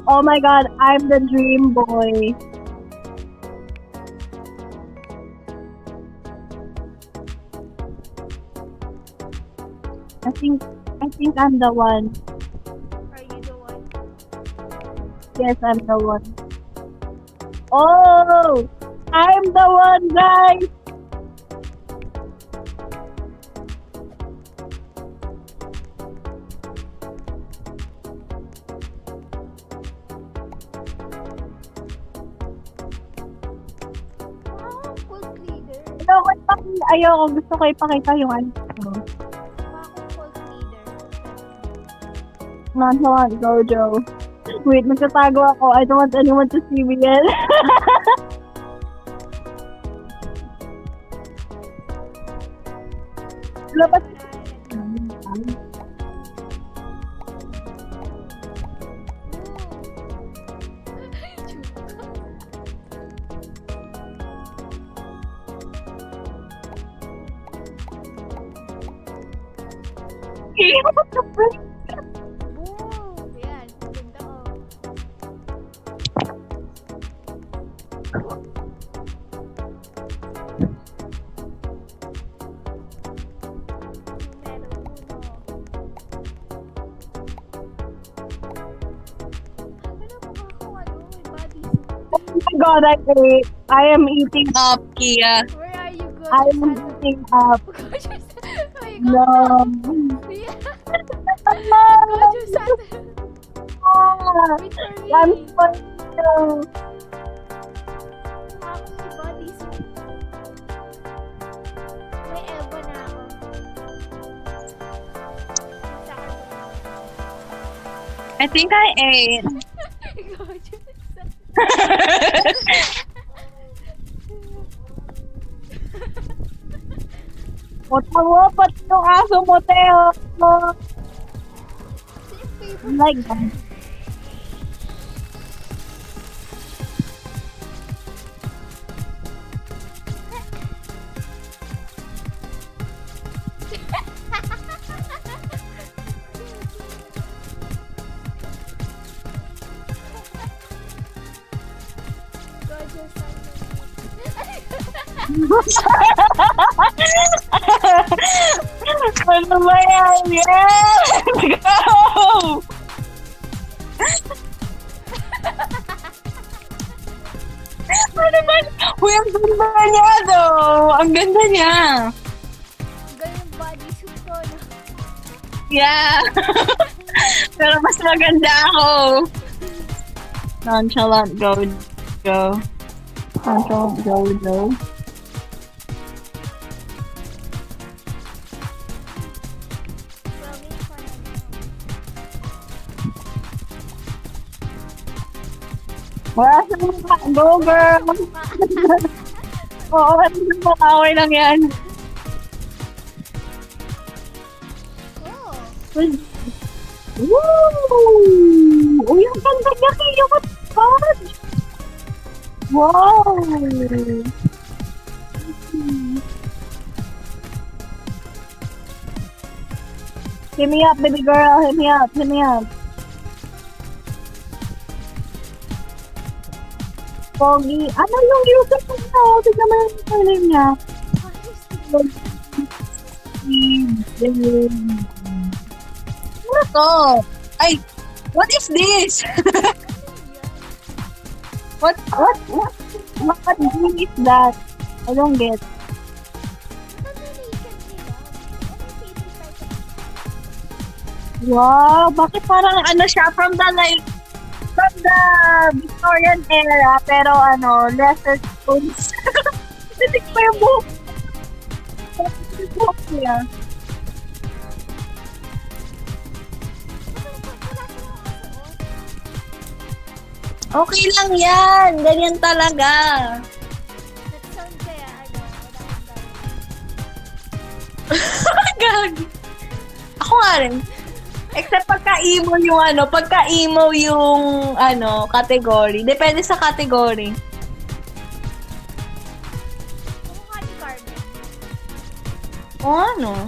Oh my god, I'm the dream boy. I think I'm the one. Are you the one? Yes, I'm the one. Oh, I'm the one, guys. Wow, cult leader. Ayoko, gusto ko ipakita yung ano. Bakit cult leader? Nonchalant Gojo. Wait, magtatago ako. I don't want anyone to see me yet. Labas. What the frick? Boom! Yan, ganda ko. Numero 1. Ano mo ako, ano? May bodysuit. Oh my god, I am eating up, Kia. Where are you going? I am eating up. No. Yeah. No. Gojo Satan. Wait for me. I'm going to. Ako si bodysuit. May elbow na ako. Sa akin. I think I ate. Gojo Satan. Puta mo, pati yung aso mo, Teo. Like that. Gojo Satan. Ano ba yan? Yes! Go! Ano ba? Uy, ang ganda niya, though. Ang ganda niya. Ganun bodysuit ko, no? Yeah. Pero mas maganda ako. Nonchalant Gojo. Nonchalant Gojo. Promise ko na. Wala sa mukha. Go, girl. Oo, okay lang yan. Oh! Woo! Uy, ang ganda niya kayo. What the fuck? Wow! Hit me up, baby girl. Hit me up. Hit me up. Pogi. Ano yung user ko na? Tignan mo yung surname niya. Ano to? Ay, what is this? What is that? I don't get. Wow, bakit parang ano siya from the Victorian era pero lesser spoons. Titik pa yung buhok. Yung buhok niya. Okay lang yan. Ganyan talaga. Nag-sound kaya, Gagi. Ako nga rin. Except pagka-emo yung category. Depende sa category. Mukha ni Carmen. O ano?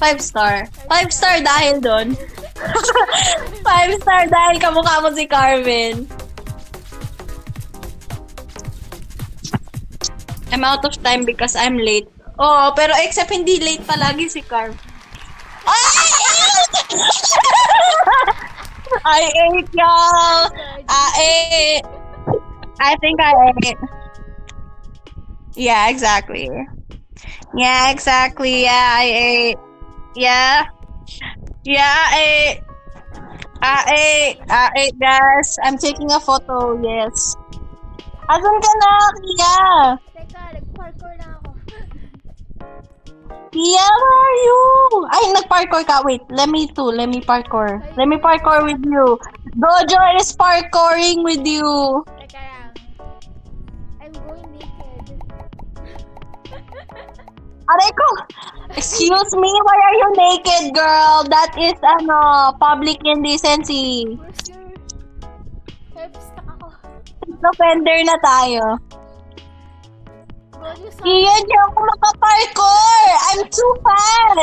5 star. 5 star dahil doon. 5 star dahil kamukha mo si Carmen. I'm out of time because I'm late. Oh, pero except hindi late palagi si Carmen. I ate, y'all. I ate. I think I ate. Yeah, exactly. Yeah, exactly. Yeah, I ate. Yeah. Yeah, I ate, guys. I'm taking a photo, yes. Asan ka na, Kia? Teka, nag-parkour na ako. Kia, where are you? Ay, nag-parkour ka. Wait, let me parkour. Let me parkour with you. Dojo is parkouring with you. Teka lang. I'm going naked. Aray ko! Excuse me, why are you naked, girl? That is, public indecency. Where's your... Stuck ako. Offender na tayo. Go do something. Kia, di ako makaparkour! I'm too fat!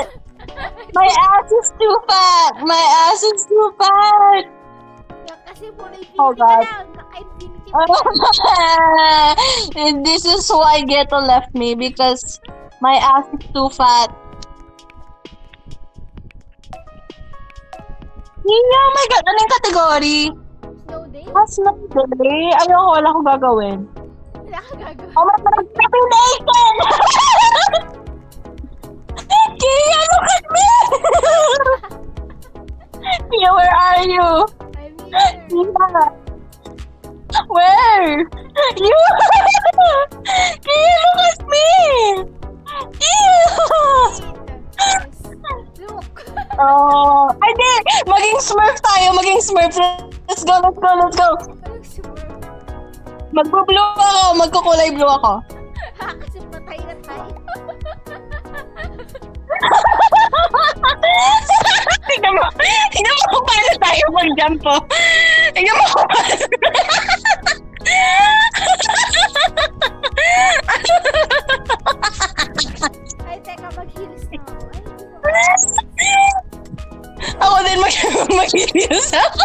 My ass is too fat! My ass is too fat! Yan kasi puro infinity Oh, ka God. lang. Naka-infinity ka. And this is why Ghetto left me because my ass is too fat. Kia, oh my God! Ano yung category? Snow day? Snow day? Ayoko, wala akong gagawin. Wala ka gagawin. Oh my God, I'm naked! Kia, look at me! Kia, where are you? I'm here. Kia! Where? You! Kia, look at me! Kia! Look. Oh, ay di! Maging Smurf tayo, maging Smurf. Let's go, let's go, let's go. Anong super? Magbo-blue ako, magkukulay blue ako. Kasi patay na tayo. Tingnan mo kung paano tayo mag-jump po. Tingnan mo kung paano. Ay, teka, mag-heels na ako. Ako din mag-heels ako.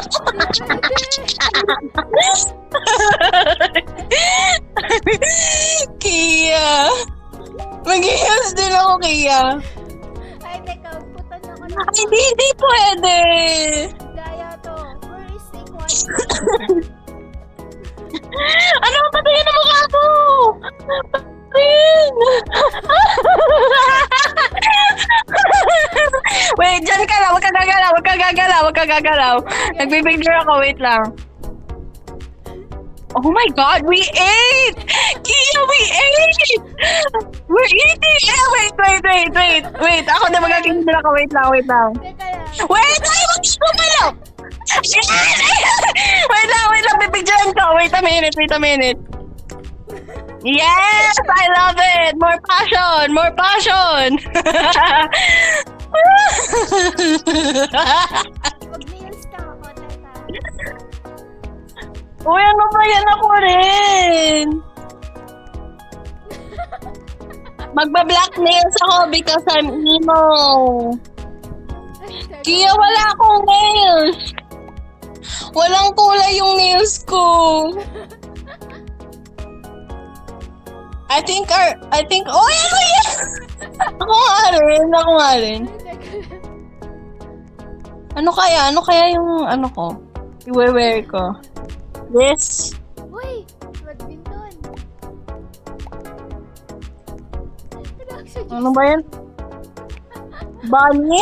Kia. Mag-heels din ako, Kia. Ay, teka, putan ako na. Ay, hindi pwede. Gaya to. Where is equality? Ano? Patayin na mukha ko! Patayin! Wait, dyan ka lang. Huwag ka gagalaw. Nagbibigler ako. Wait lang. Oh my God, we ate! Kia, we ate! We're eating! Wait. Ako na magagindil ako. Wait lang. Teka lang. Wait! Ay, wag ka gumalaw! Wait lang. Bibigyan ko. Wait a minute. Yes! I love it! More passion! Mag-nails ka ako, teka. Uy, ano ba yan? Ako rin! Magba-black nails ako because I'm emo. Kia, wala akong nails. Walang kulay yung nails ko. I think, oh, yan! Ako nga rin. Ano kaya yung ano ko? I-wear ko. This. Uy! Badminton! Ano ba yan? Bunny?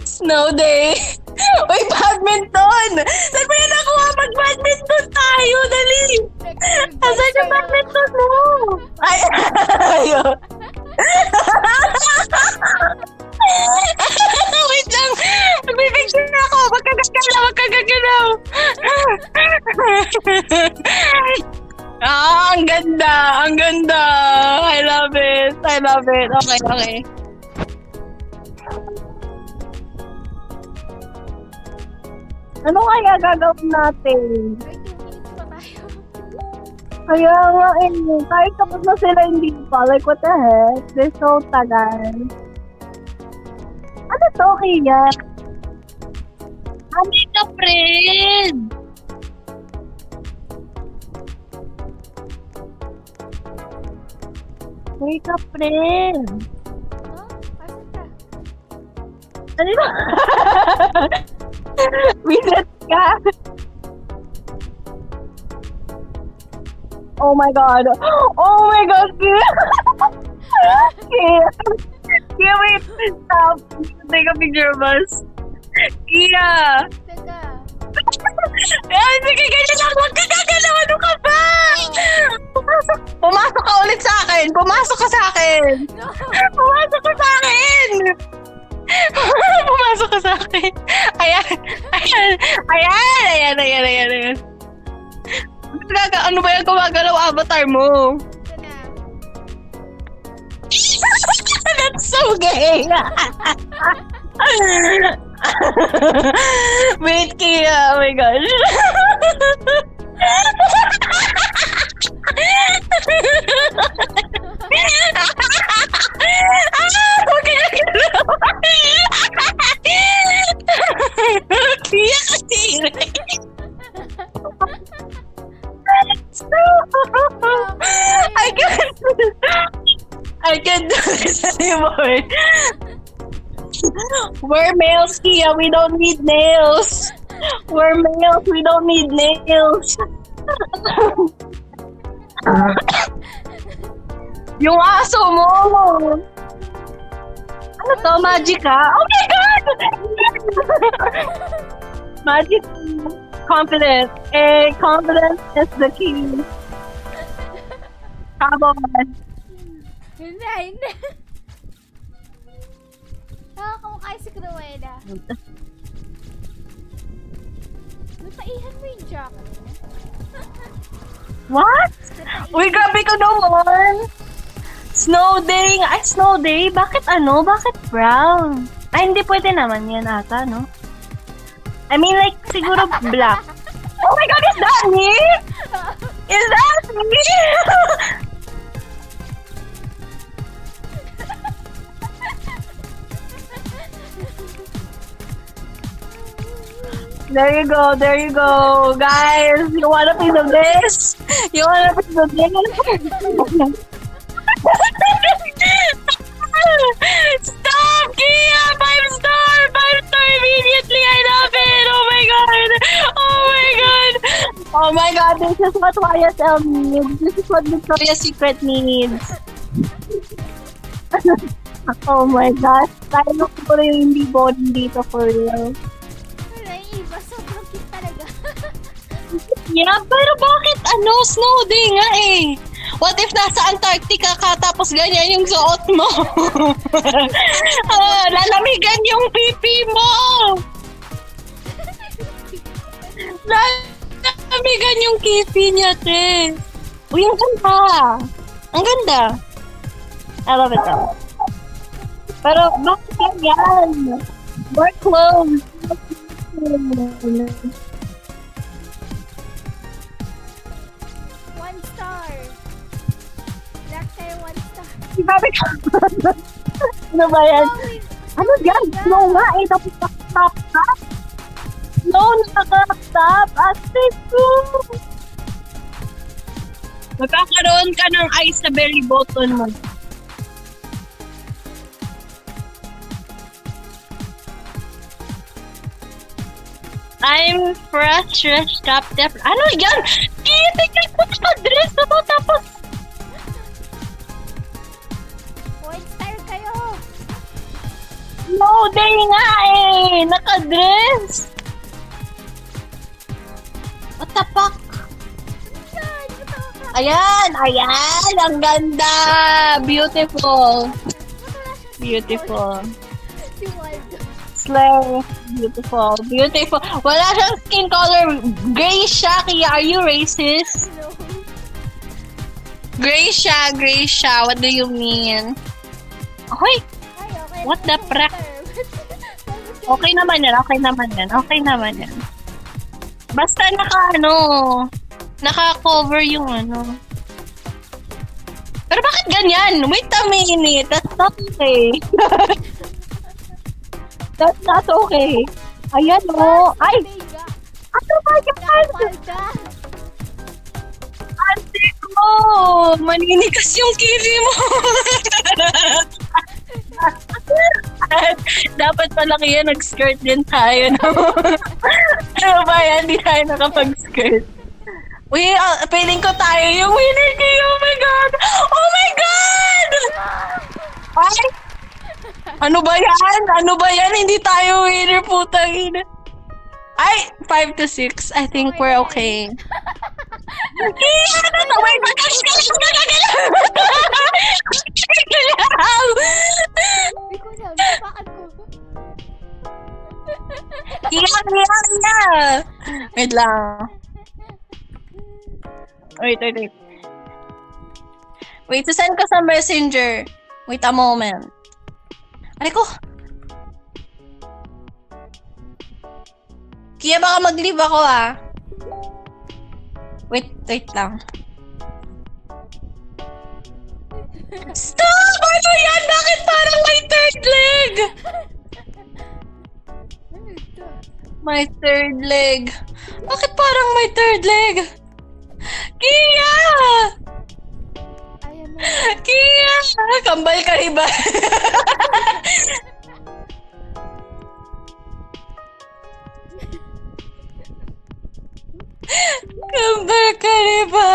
Snow day. Uy, badminton! Saan mo yan nakuha? Mag-badminton tayo! Dali! Asan yung badminton mo? Ay, ayun. Wait lang! Magbibigyan na ako! Magkagagalaw! Ang ganda! I love it! Okay. Ano kaya gagawin natin? May 2 minutes pa tayo. Kaya nga kahit tapos na sila hindi pa. Like, what the heck? They're so tagal. Ano to, Kia? Ano ka, friend? Wake up, friend. No? Asan ka? Ano ba? Reset ka. Oh my god, Kia. Kia, wait. Stop. Take a picture of us. Kia. Teka. Ay, sige, ganyan lang. Huwag ka gagalaw. Ano ka ba? Pumasok ka ulit sa akin. Pumasok ka sa akin. Ayan. Ano ba yan? Gumagalaw avatar mo. Ito na. That's so gay. Wait, Kia. Oh my gosh. Huwag ka nagalaw. Kia, kasi. I can't do this anymore. We're males, Kia. We don't need nails. We're males. We don't need nails. Yung aso mo. Ano to? Magic ka? Oh my God! Magic. Confidence. Confidence is the key. Come on. Hindi. Nakakamukha si Cruella. Nataihan mo yung jacket mo. What? Uy, grabe ko naman! Snow day! Ay, snow day? Bakit Bakit brown? Ay, hindi pwede naman yan ata, no? I mean, like, siguro black. Oh my God, is that me? Is that me? There you go, guys. You want a piece of this? Stop, Kia! 5-star immediately. I love it. Oh my God, this is what YSL needs. This is what Victoria's Secret needs. Oh my gosh. Tayo ko rin hindi boring dito for real. Sobrang cute talaga. Yeah, pero bakit snow day nga eh? What if nasa Antarctica ka tapos ganyan yung suot mo? Lalamigan yung pipi mo! Lalamigan yung kipi niya, te. Uy, ang ganda. Ang ganda. I love it though. Pero bakit yan? More clothes. 1 star. Black Grabe ka. Ano ba yan? Ano yan? No nga eh. Tapos nakatap ka. No, nakatap. Ate ko. Magkakaroon ka ng ice sa belly button mo. I'm fresh top def. Ano yan? Tingnan ko naka-dress na to tapos. White style kayo. No, day nga eh. Naka-dress. What the fuck? Ayan! Ayan! Ang ganda! Beautiful! Beautiful. Si Waldo. Slay. Beautiful. Beautiful. Wala siyang skin color. Gray siya. Kaya are you racist? No. Gray siya. Gray siya. What do you mean? Hoy! Ay, okay. What the frack? Okay naman yan. Okay naman yan. Okay naman yan. Basta naka-cover yung ano. Pero bakit ganyan? Wait a minute. That's not okay. That's not okay. Ayan o. Ay! Ano ba yan? Nakapalda. Ante ko! Maninigas yung kiwi mo. Dapat palaki yan. Nag-skirt din tayo. No? Ano ba yan? Hindi tayo nakapag-skirt. Uy, feeling ko tayo yung winner kayo. Oh my God! Oh my God! Ay! Ano ba yan? Ano ba yan? Hindi tayo winner, putang ina. Ay! 5-6. I think we're okay. Wait! Bakit ko? Wait lang. Wait. Wait, send ko sa messenger. Wait a moment. Aray ko! Kaya baka mag-leave ako ah. Wait lang. Stop! Ano yan? Bakit parang may third leg? My third leg. Bakit parang may third leg? Kia! Ayan na. Kia! Kambal ka iba. Kambal ka iba.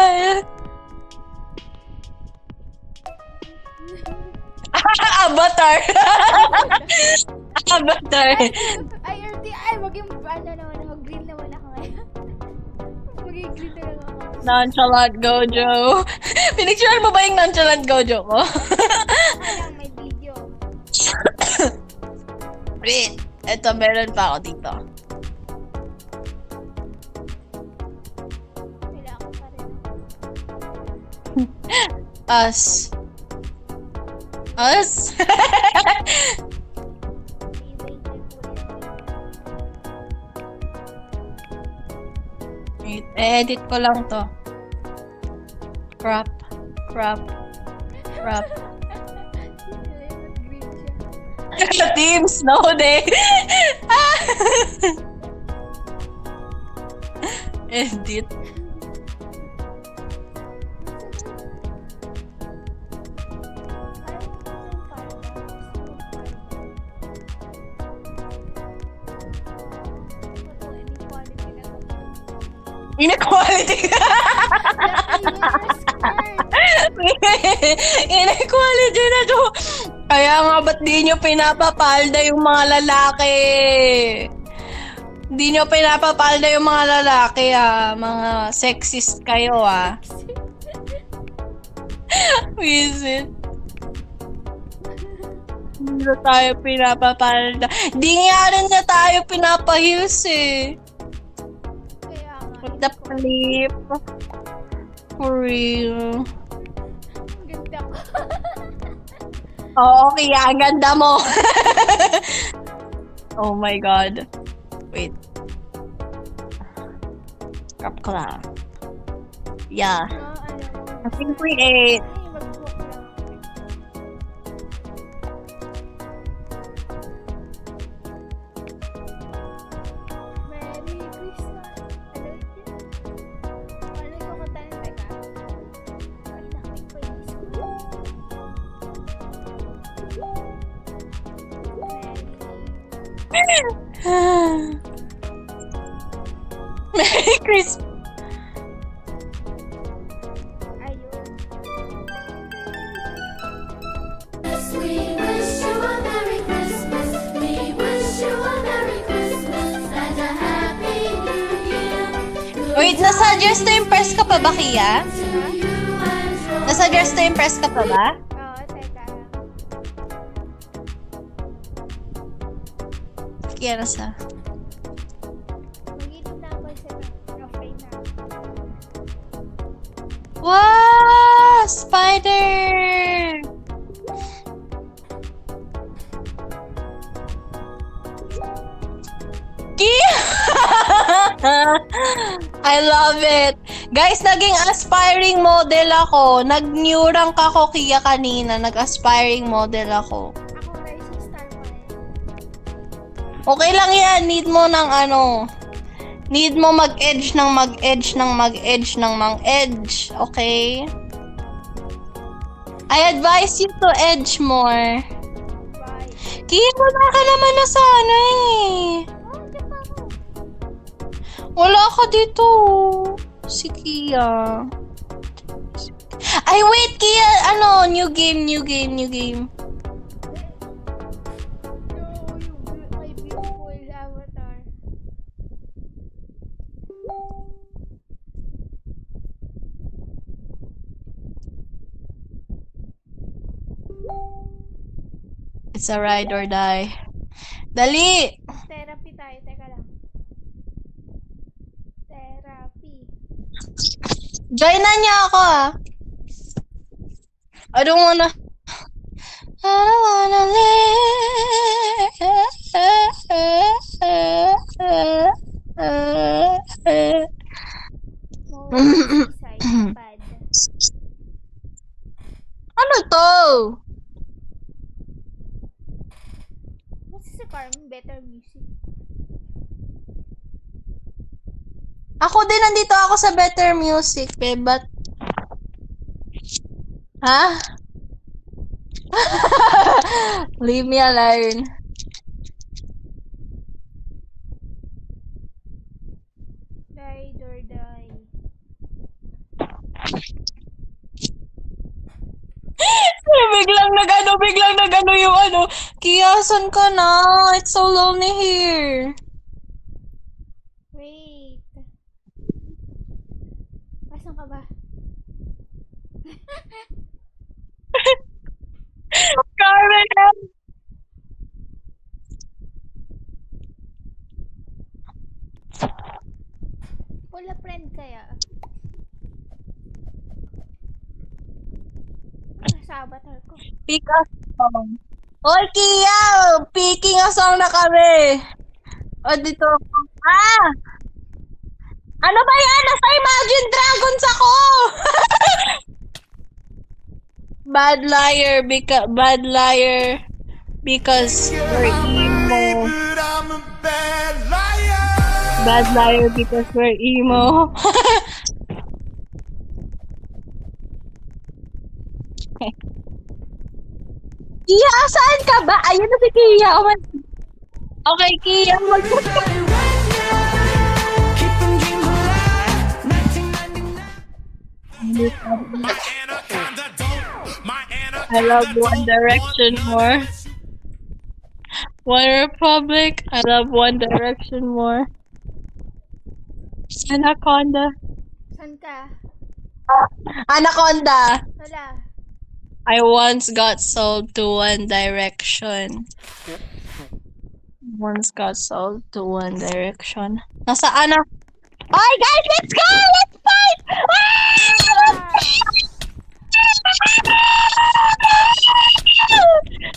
Avatar. Avatar. Ay, maging mag-green naman ako ngayon. Maging green na lang ako. Nonchalant Gojo. Pinicturean mo ba yung Nonchalant Gojo ko? Ayan, may video. Wait. Eto, meron pa ako dito. Kailangan ko pa rin. Us. Us? Wait, edit ko lang to. Crop. Team Snow Day. Edit. Inequality. Inequality na to. Kaya nga ba't di nyo pinapapalda yung mga lalaki? Di nyo pinapapalda yung mga lalaki ah. Mga sexist kayo ah. Visit. Hindi na tayo pinapapalda. Di nga rin na tayo pinapahils eh. What the flip? For real. Ganda ko. Oo, kaya ang ganda mo. Oh my God. Wait. Crop ko lang. Yeah. I think we ate. Merry Christmas. Ayun. We wish you a Merry Christmas. We wish you a Merry Christmas and a Happy New Year. Wait, nasa Just to Impress ka pa ba, Kia? To you and yours. Nasa Just to Impress ka pa ba? Oo, teka lang. Kia, nasa? Mag-inom na ako sa okay na. Wow! Spider! Kia! I love it! Guys, naging aspiring model ako. Nag-new rank ako, Kia, kanina. Nag-aspiring model ako. Ako rising star pa rin. Okay lang yan. Need mo ng ano. Need mo mag-edge ng mag-edge ng mag-edge ng mag-edge. Okay? I advise you to edge more. Bye. Kia, wala ka naman na sana eh. Oh, di pa ako. Wala ka dito. Si Kia. Ay, wait, Kia. Ano? New game. No, yung my beautiful avatar. It's a ride or die. Dali! Therapy tayo. Teka lang. Therapy. Join na niya ako ah. I don't wanna More side pad. Ano to? What's the Carmen? Better music. Ako din, nandito ako sa Better Music, but... Ha? Leave me alone. Ride or die. biglang nag-ano yung ano. Kia, saan ka na? It's so lonely here. Wait. Asan ka ba? Carmen! Wala friend kaya? Sa avatar ko. Pick a song. Hoy, Kia! Picking a song na kami. O, dito. Ah! Ano ba yan? Nasa Imagine Dragons ako! Bad liar because we're emo. I'm a bad liar. Bad liar because we're emo. Kia, saan ka ba? Ayun na si Kia. Oh my... Okay, Kia. I love One Direction more. One Republic. I love One Direction more. Anaconda. Saan ka? Anaconda. Wala. I once got sold to One Direction. Once got sold to One Direction. Nasaan na? Oy, guys, let's go! Let's fight!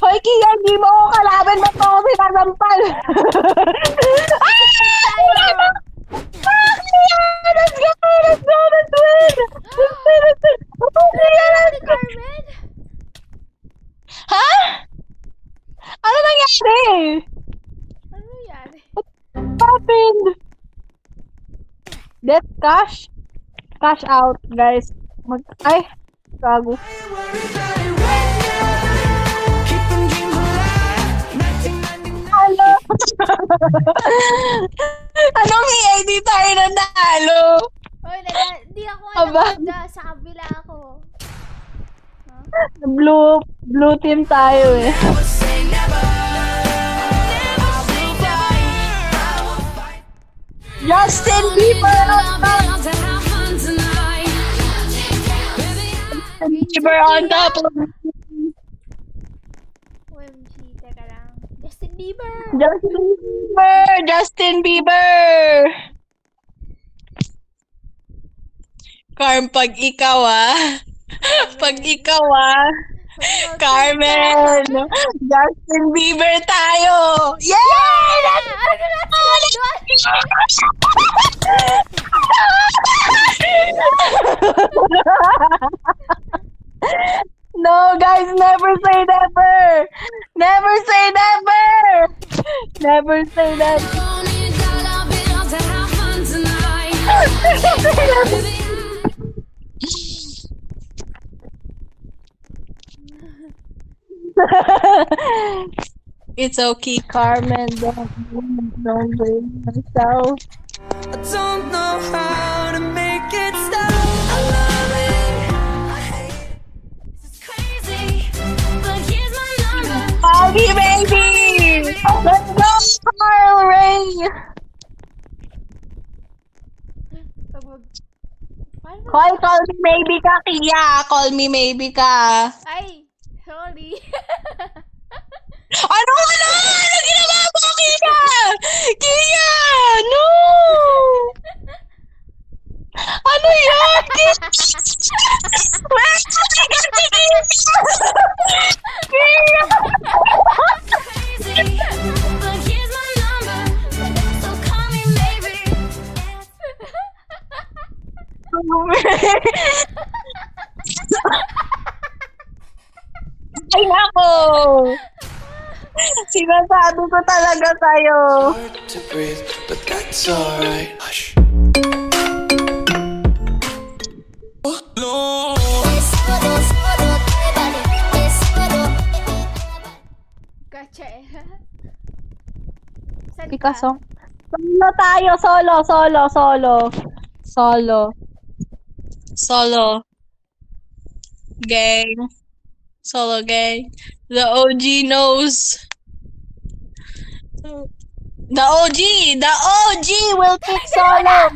Hoy, Kia, hindi mo ako kalaban na to ako sinarampal. Let's go! Let's go! Let's win! Let's win! Ni Carmen? Ha? Ano nangyari? Ano nangyari? What happened? Death cash? Cash out, guys. Ay, gago. Hello. Anong EA? Di tayo nanalo. Oy, di ako Aba. naganda. Sa kabila ako. Blue team tayo eh. Justin Bieber on top. Justin Bieber on top. OMG, teka lang. Justin Bieber! Justin Bieber! Justin Bieber! Carm, pag ikaw pag ikaw Carmen! Justin Bieber tayo! Yay! Ano na No, guys, never say never! Never say never! Never say never! It's okay, Carmen. Don't blame yourself. I don't know how to make it stop. I love it. I hate it. This is crazy. But here's my number. Foggy baby! Let's go, Carl Ray! Call me maybe ka, Kia. Call me maybe ka. Ay, sorry. Ano? Ano ginawa mo, Kia? Kia! No! Ano yan? Kia! Crazy. But here's my number. So call me maybe. Ay, nako! Sinasabi ko talaga sa'yo. Hard to breathe, but that's alright. Hush. No. Gotcha eh. Saan ka? Picasso. Solo tayo, solo. Gang. Solo gang. The OG knows. The OG will pick solo.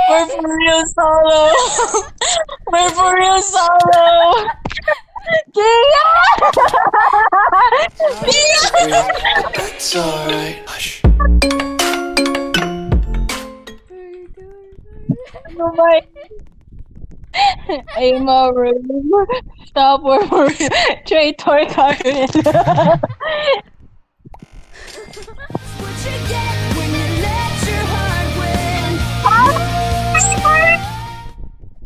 We're for real solo. We're for real solo. Kia! That's alright. Hush. Oh my. I'm a room. Stop or traitor Carmen. What you get when you let your heart win.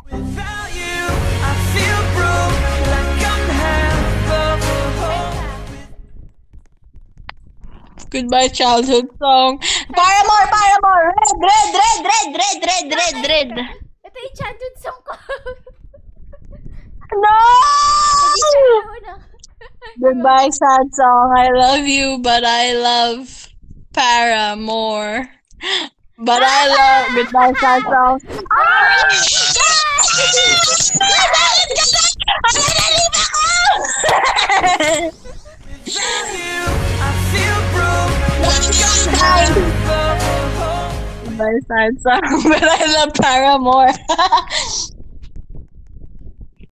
Without you, I feel broke, like I'm half of a whole. Goodbye childhood song. Paramore. Red. Ito yung childhood song ko. No! Ako na. Goodbye sad song. I love you, but I love Paramore. But I love goodbye sad song. Without you, I feel broke, like I'm half of a whole. Goodbye sad song, but I love Paramore.